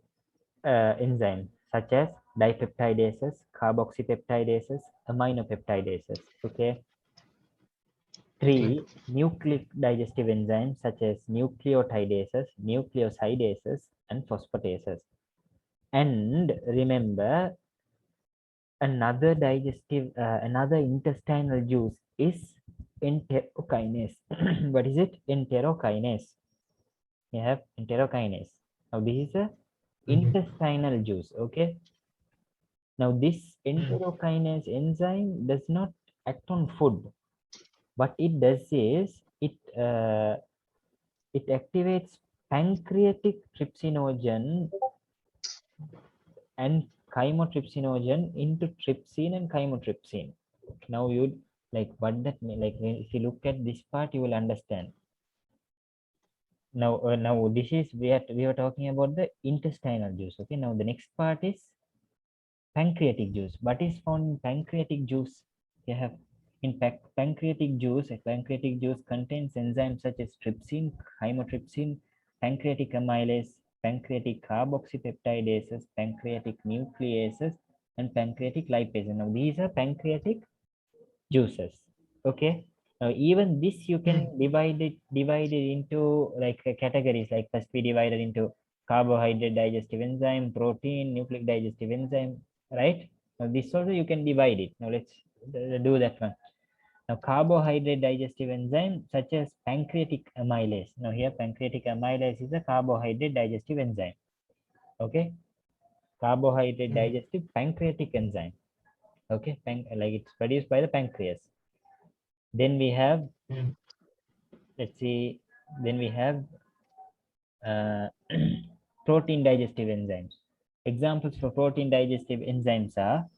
S1: enzymes such as dipeptidases, carboxypeptidases, aminopeptidases. Okay.
S2: Okay.
S1: Three, nucleic digestive enzymes such as nucleotidases, nucleosidases, and phosphatases. And remember, another intestinal juice is enterokinase. What is it? Enterokinase. You have enterokinase. Now this is a intestinal juice. Okay. Now this enterokinase enzyme does not act on food. What it does is it activates pancreatic trypsinogen and chymotrypsinogen into trypsin and chymotrypsin. Now you like what that mean? Like if you look at this part, you will understand. Now this is we are talking about the intestinal juice. Okay. Now the next part is pancreatic juice. What is found in pancreatic juice? You have in pancreatic juice contains enzymes such as trypsin, chymotrypsin, pancreatic amylase, pancreatic carboxypeptidases, pancreatic nucleases, and pancreatic lipases. Now these are pancreatic juices. Okay. Now even this you can divide it into like categories. Like first we divided into carbohydrate digestive enzyme, protein, nucleic digestive enzyme, right? Now this also you can divide it. Now let's do that one. Now carbohydrate digestive enzyme such as pancreatic amylase. Now here pancreatic amylase is a carbohydrate digestive enzyme. Okay, carbohydrate digestive pancreatic enzyme. Okay, like it's produced by the pancreas. Then we have, let's see, then we have uh, protein digestive enzymes. Examples for protein digestive enzymes are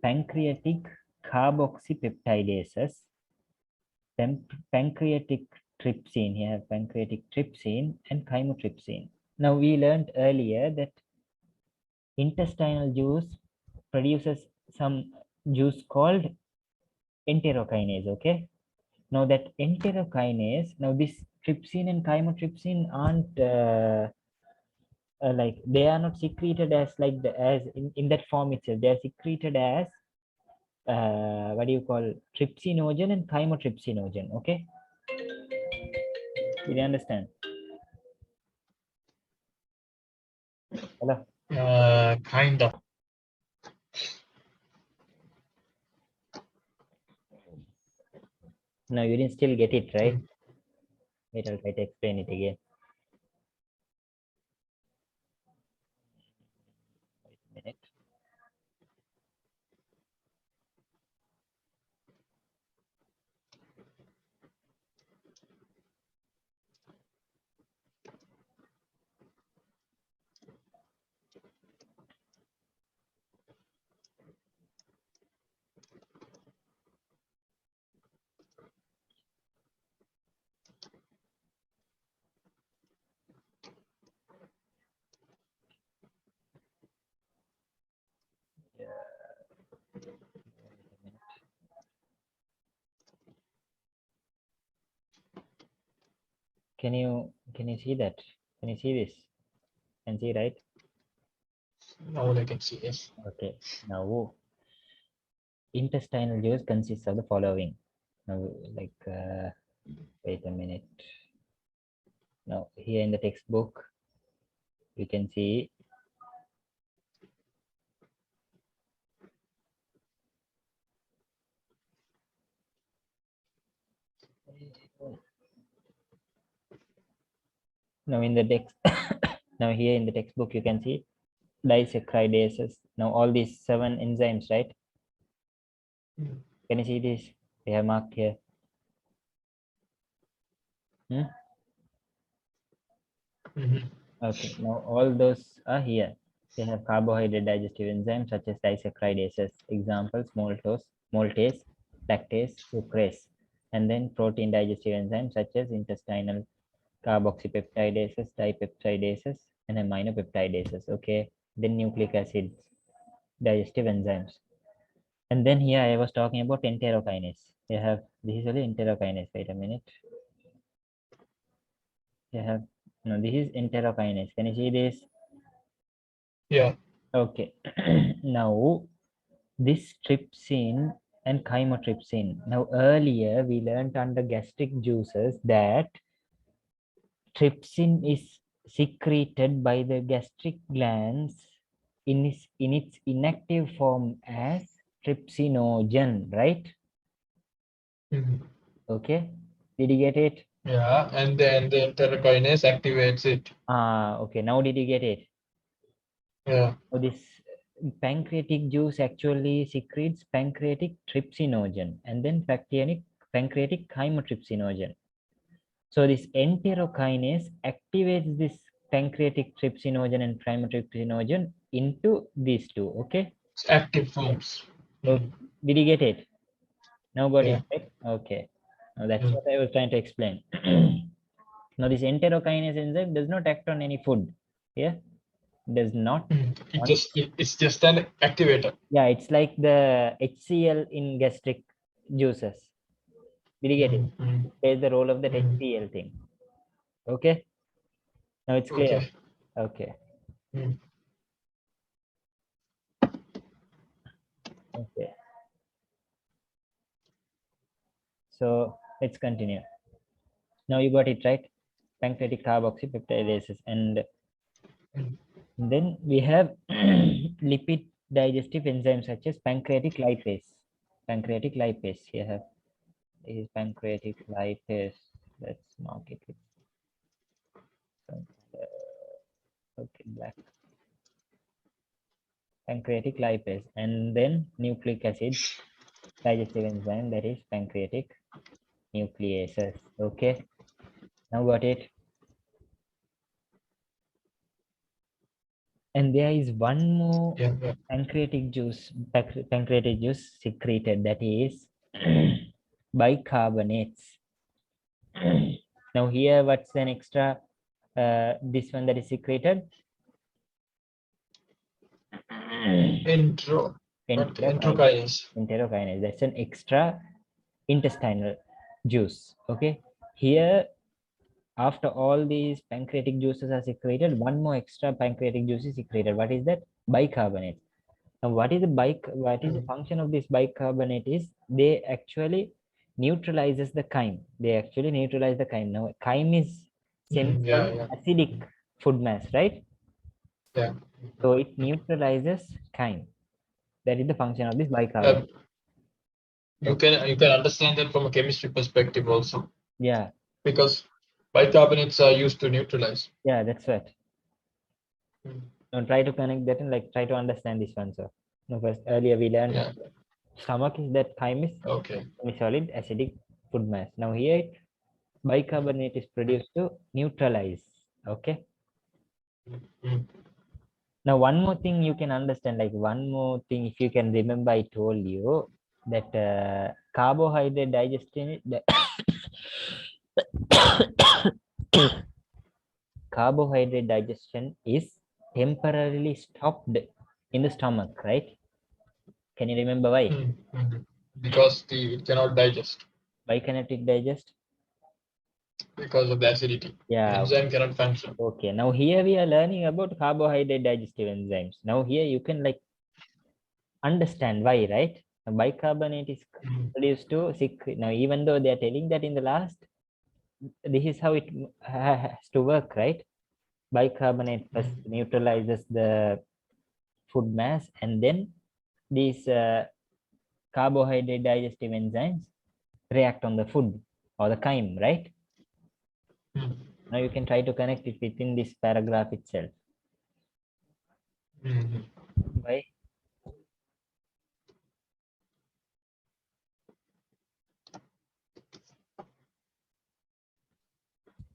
S1: pancreatic carboxypeptidases, pancreatic trypsin, here pancreatic trypsin and chymotrypsin. Now we learned earlier that intestinal juice produces some juice called enterokinase. Okay. Now that enterokinase, now this trypsin and chymotrypsin aren't like they are not secreted as like the as in that form itself. They are secreted as what do you call trypsinogen and chymotrypsinogen. Okay. Did you understand? Hello.
S2: Kind of.
S1: No, you didn't still get it, right? Wait, I'll try to explain it again. Wait a minute. Can you see that? Can you see this? Can see, right?
S2: Now I can see, yes.
S1: Okay. Now intestinal juice consists of the following. Now, like wait a minute. Now here in the textbook, you can see now in the text now here in the textbook you can see disaccharidases. Now all these 7 enzymes, right? Can you see this? They have marked here. Okay, now all those are here. They have carbohydrate digestive enzymes such as disaccharidases. Examples: maltase, lactase, sucrase. And then protein digestive enzymes such as intestinal carboxypeptidases, dipeptidases, and aminopeptidases. Okay, then nucleic acids, digestive enzymes. And then here I was talking about enterokinase. They have, this is only enterokinase. Wait a minute. They have, no, this is enterokinase. Can you see this?
S2: Yeah.
S1: Okay. Now this trypsin and chymotrypsin. Now earlier we learned under gastric juices that trypsin is secreted by the gastric glands in its inactive form as trypsinogen, right? Okay. Did you get it?
S2: Yeah, and then the enterokinase activates it.
S1: Okay. Now did you get it?
S2: Yeah.
S1: So this pancreatic juice actually secretes pancreatic trypsinogen and then pancreatic chymotrypsinogen. So this enterokinase activates this pancreatic trypsinogen and chymotrypsinogen into these two. Okay.
S2: It's active forms.
S1: So did you get it? Now got
S2: Yeah.
S1: it, right? Okay. Now that's what I was trying to explain. Now this enterokinase enzyme does not act on any food. Yeah. Does not.
S2: It's just an activator.
S1: Yeah, it's like the HCl in gastric juices. Did you get it? There's the role of that HCl thing. Okay. Now it's clear. Okay. Okay. So let's continue. Now you got it right. Pancreatic carboxypeptidases, and then we have lipid digestive enzymes such as pancreatic lipase. Pancreatic lipase. Here have is pancreatic lipase. Let's mark it with some, okay, black. Pancreatic lipase, and then nucleic acid digestive enzyme, that is pancreatic nucleases. Okay, now got it. And there is one more pancreatic juice secreted, that is bicarbonates. Now here, what's an extra this one that is secreted?
S2: Enterokinase.
S1: Enterokinase. That's an extra intestinal juice. Okay. Here, after all these pancreatic juices are secreted, one more extra pancreatic juice is secreted. What is that? Bicarbonate. Now, what is the function of this bicarbonate? Is they actually neutralizes the chyme. They actually neutralize the chyme. Now, chyme is acidic food mass, right?
S2: Yeah.
S1: So it neutralizes chyme. That is the function of this bicarbonate.
S2: You can understand that from a chemistry perspective also.
S1: Yeah.
S2: Because bicarbonates are used to neutralize.
S1: Yeah, that's right. Now try to connect that and like try to understand this one. So, no, first earlier we learned stomach is that chyme is solid acidic food mass. Now here bicarbonate is produced to neutralize. Okay. Now one more thing you can understand, like one more thing, if you can remember, I told you that carbohydrate digestion carbohydrate digestion is temporarily stopped in the stomach, right? Can you remember why?
S2: Because it cannot digest.
S1: Why cannot it digest?
S2: Because of the acidity.
S1: Yeah.
S2: Enzyme cannot function.
S1: Okay. Now here we are learning about carbohydrate digestive enzymes. Now here you can like understand why, right? Bicarbonate is produced to secrete. Now even though they are telling that in the last, this is how it has to work, right? Bicarbonate first neutralizes the food mass, and then these carbohydrate digestive enzymes react on the food or the chyme, right? Now you can try to connect it within this paragraph itself. Why?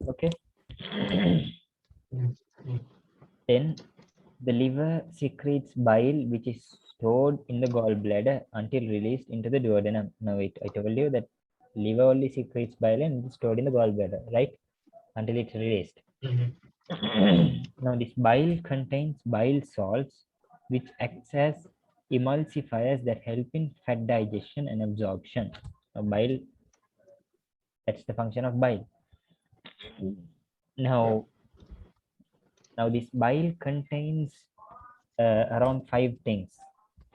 S1: Okay. Then the liver secretes bile, which is stored in the gallbladder until released into the duodenum. Now, I told you that liver only secretes bile and is stored in the gallbladder, right? Until it's released. Now, this bile contains bile salts, which acts as emulsifiers that help in fat digestion and absorption. Now, bile, that's the function of bile. Now this bile contains around 5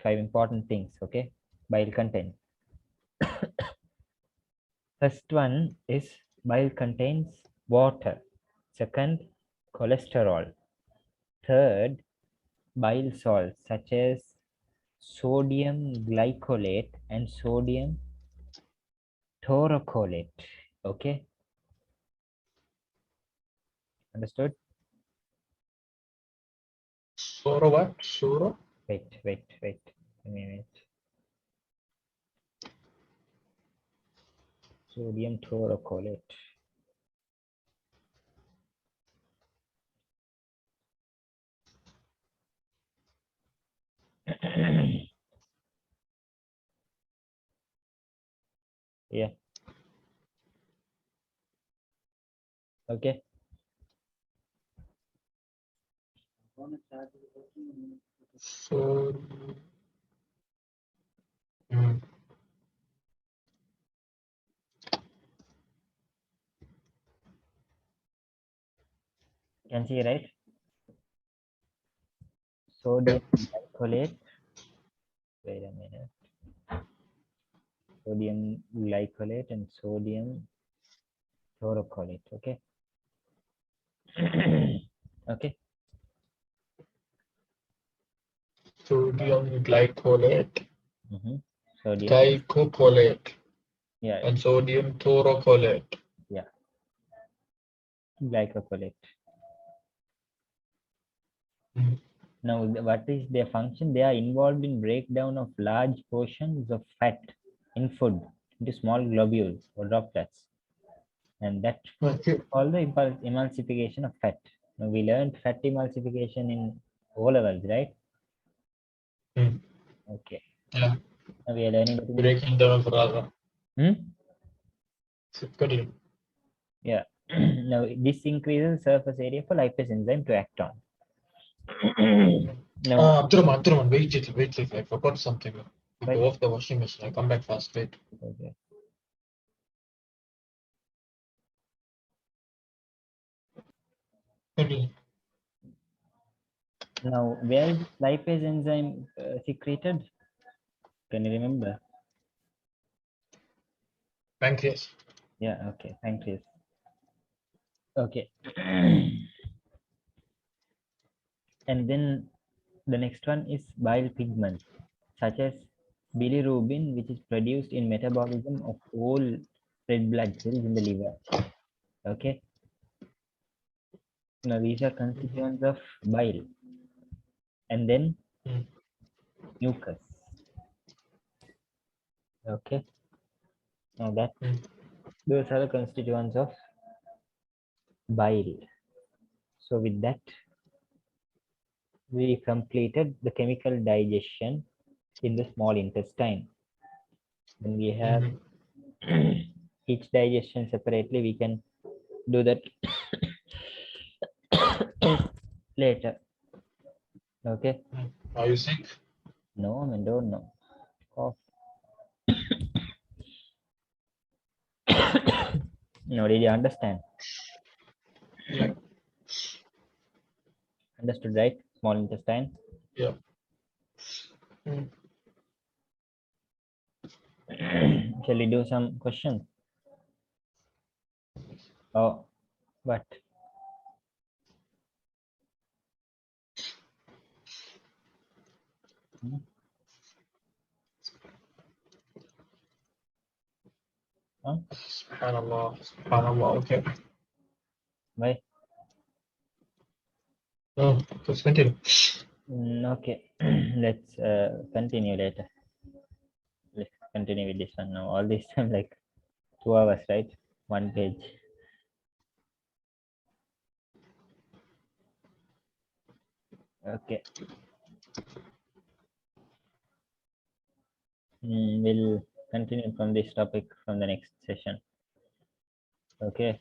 S1: important things. Okay, bile contains. First one is bile contains water. Second, cholesterol. Third, bile salts such as sodium glycolate and sodium taurocholate. Okay, understood?
S2: Soro what? Soro?
S1: Wait. Give me a minute. Sodium taurocholate. Yeah. Okay.
S2: So,
S1: Can see, right? Sodium glycolate. Wait a minute. Sodium glycolate and sodium taurocholate. Okay. Okay.
S2: sodium glycolate,
S1: Sodium.
S2: glycopolate,
S1: Yeah.
S2: and sodium taurocholate.
S1: Yeah. Glycocolate. Now, what is their function? They are involved in breakdown of large portions of fat in food into small globules or droplets, and that called the emulsification of fat. Now, we learned fat emulsification in O levels, right? Okay.
S2: Yeah.
S1: Now we are learning
S2: Breaking down for other.
S1: Yeah. Now this increases surface area for lipase enzyme to act on. Now,
S2: Abdur, wait, I forgot something. You
S1: right.
S2: go off the washing machine. I come back fast. Wait.
S1: Okay.
S2: Continue.
S1: Now, where is lipase enzyme secreted? Can you remember?
S2: Pancreas.
S1: Yeah, okay, pancreas. Okay. And then the next one is bile pigments, such as bilirubin, which is produced in metabolism of all red blood cells in the liver. Okay. Now, these are constituents of bile. And then
S2: Mm.
S1: mucus. Okay. Now that those are the constituents of bile. So with that, we completed the chemical digestion in the small intestine. When we have each digestion separately, we can do that later. Okay.
S2: Are you sick?
S1: No, I mean, don't know. Cough. No, did you understand?
S2: Yeah.
S1: Understood, right? Small intestine.
S2: Yeah. Mm.
S1: Shall we do some questions? Oh, what? Hmm? Huh?
S2: Subhanallah. Okay.
S1: Why?
S2: No, let's continue.
S1: Okay. Let's continue later. Let's continue with this one now. All this time, like 2 hours, right? One page. Okay. We'll continue from this topic from the next session. Okay.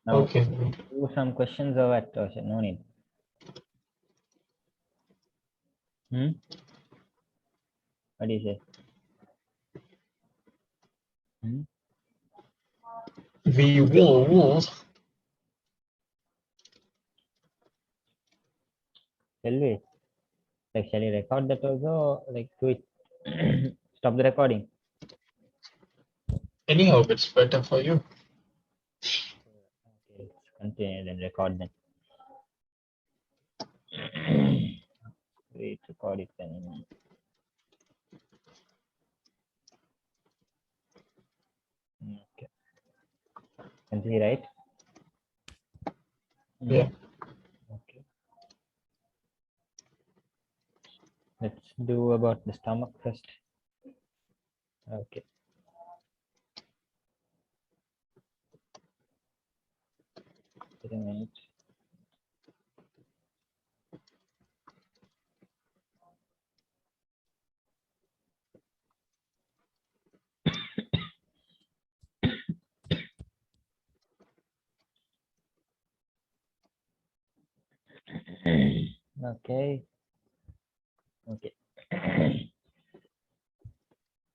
S1: Now,
S2: Okay.
S1: do some questions or what? Or no need. What do you say?
S2: We will.
S1: Shall we? Like, shall we record that also? Like, do it. Stop the recording.
S2: Anyhow, it's better for you.
S1: Okay, let's continue then. Record then. Wait, record it then. Okay. Can see, right?
S2: Yeah.
S1: Okay. Let's do about the stomach first. Okay. Wait a minute. Okay. Okay.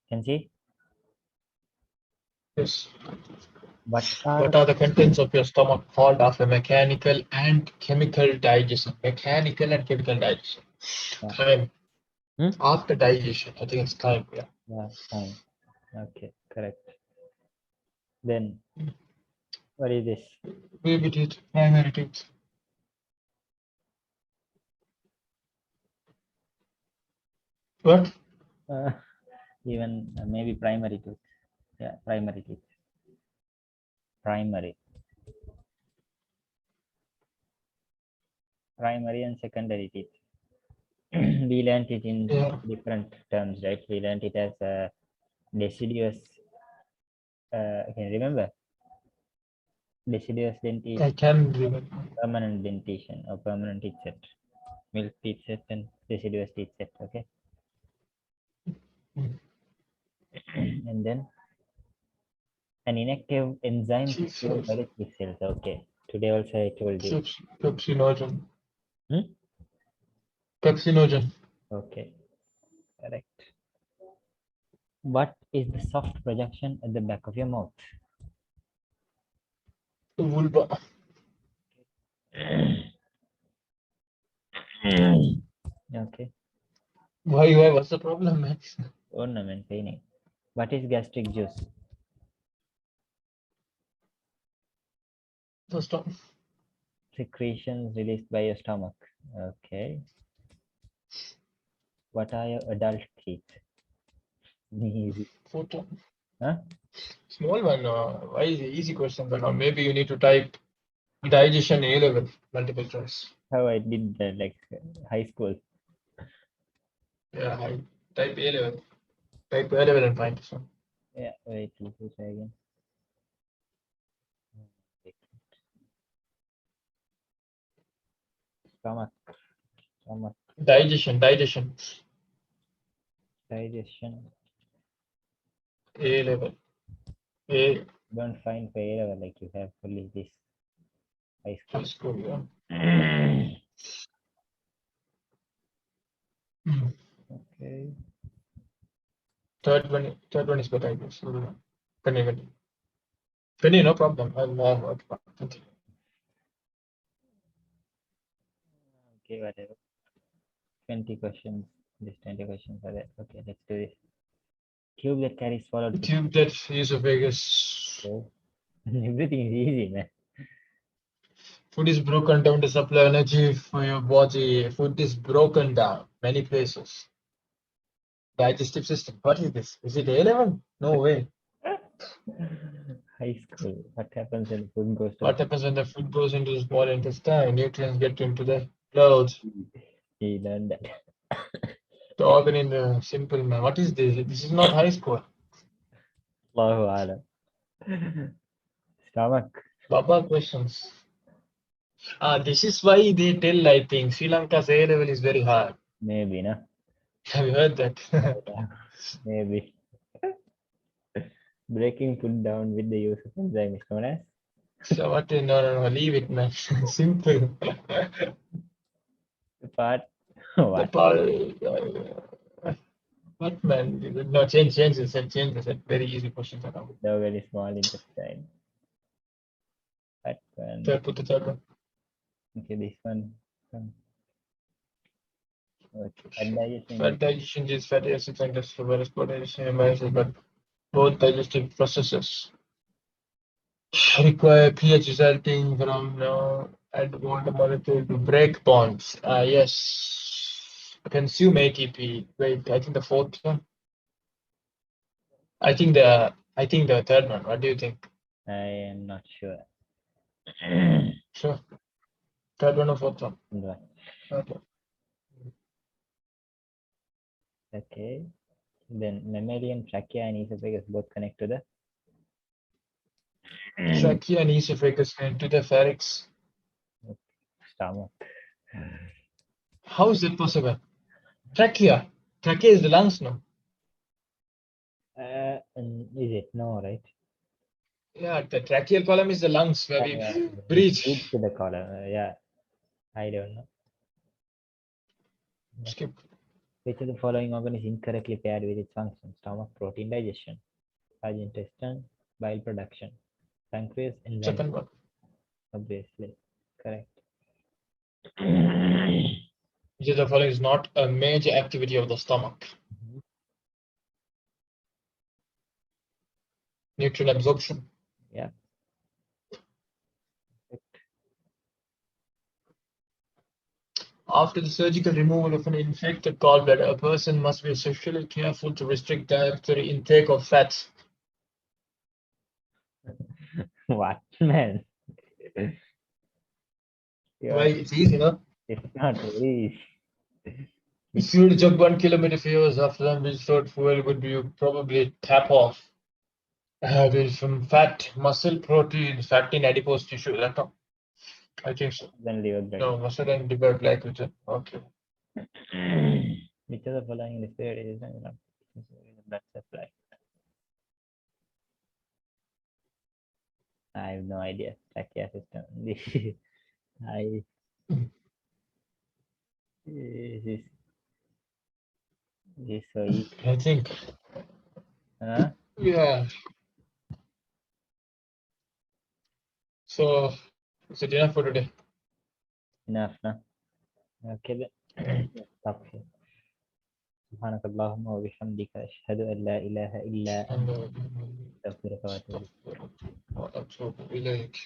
S1: Can see?
S2: Yes.
S1: What
S2: What
S1: are
S2: are the contents of your stomach called after mechanical and chemical digestion? Mechanical and chemical digestion.
S1: yeah.
S2: Time.
S1: Hmm?
S2: After digestion, I think it's time. Yeah.
S1: Yeah, fine. Okay, correct. Then what is this?
S2: Baby teeth, primary teeth. What?
S1: Uh, even maybe primary tooth. Yeah, primary teeth. Primary. Primary and secondary teeth. We learned it in
S2: Yeah.
S1: different terms, right? We learned it as deciduous. Can you remember? Deciduous dentition,
S2: I can remember.
S1: permanent dentition, or permanent teeth set. Milk teeth set and deciduous teeth set. Okay. And then An inactive enzyme
S2: Chief
S1: secreted by
S2: cells.
S1: the chief cells. Okay. Today also I told you.
S2: Pepsinogen.
S1: Hmm?
S2: Pepsinogen.
S1: Okay. Correct. What is the soft projection at the back of your mouth?
S2: Vulva.
S1: Okay.
S2: Why? What's the problem, man?
S1: Ornament painting. What is gastric juice?
S2: First one.
S1: Secretions released by your stomach. Okay. What are your adult teeth? Easy.
S2: Photon.
S1: Huh?
S2: Small one. Why is it easy question? But maybe you need to type digestion A level multiple choice.
S1: How I did that, like high school.
S2: Yeah, I type A level. Type A level and find this one.
S1: Yeah, wait, let me try again. Stomach. Stomach.
S2: Digestion.
S1: Digestion.
S2: A level. A
S1: Don't find for A level, like you have only this high
S2: high
S1: school.
S2: school. Yeah.
S1: Okay.
S2: Third one is better, I guess. Continue. Continue, no problem. I'll continue.
S1: Okay, whatever. 20 questions. Just 20 questions are there. Okay, let's do this. Cube that carries swallowed.
S2: Tube that esophagus.
S1: Okay. Everything is easy, man.
S2: Food is broken down to supply energy for your body. Food is broken down many places. Digestive system. What is this? Is it A level? No way.
S1: High school. What happens when food goes to
S2: What happens when the food goes into the small intestine? Nutrients get into the blood.
S1: He learned that.
S2: The organ in the simple man. What is this? This is not high school.
S1: Allahu Alam. Stomach.
S2: Baba questions. This is why they tell, I think, Sri Lanka's A level is very hard.
S1: Maybe, no?
S2: Have you heard that?
S1: Maybe. Breaking food down with the use of enzyme is known as?
S2: So what? No, leave it, man. Simple.
S1: The part.
S2: The
S1: What?
S2: part. What, man? No, change this. Change this. Very easy questions are coming.
S1: The very small intestine. That one.
S2: Put the third one.
S1: Okay, this one. Okay. Fat digestion.
S2: Fat digestion is fatty acids and digestion, but both digestive processes require pH resulting from add water molecule to break bonds. Yes. Consume ATP. Wait, I think the fourth one. I think the third one. What do you think?
S1: I am not sure.
S2: Sure. Third one or fourth one?
S1: Right.
S2: Okay.
S1: Okay. Then mammalian trachea and esophagus both connect to the
S2: Trachea and esophagus into the pharynx.
S1: stomach.
S2: How is that possible? Trachea. Trachea is the lungs, no?
S1: Is it? No, right?
S2: Yeah, the tracheal column is the lungs where we
S1: Yeah,
S2: breathe.
S1: to the column. Yeah, I don't know.
S2: Skip.
S1: Which of the following organ is incorrectly paired with its function? Stomach, protein digestion, large intestine, bile production, pancreas, enzyme.
S2: Second one.
S1: Obviously, correct.
S2: Which of the following is not a major activity of the stomach? Nutrient absorption.
S1: Yeah.
S2: After the surgical removal of an infected gallbladder, a person must be especially careful to restrict dietary intake of fats.
S1: What, man?
S2: Why? It's easy, no?
S1: It's not very easy.
S2: If you were to jog 1 kilometer for hours after that, which sort of fuel would you probably tap off? There's some fat, muscle, protein, fatty and adipose tissue. That's all. I think so.
S1: Then liver blood.
S2: No, muscle and liver glycogen. Okay.
S1: Which of the following is blood supply? I have no idea. Trachea system. I this is so easy.
S2: I think.
S1: Huh?
S2: Yeah. So, is it enough for today?
S1: Enough, no? Okay, then. Stop here. سبحانك اللهم وبحمدك أشهد أن لا إله إلا أنت أستغفرك وأتوب إليك.
S2: وأتوب إليك.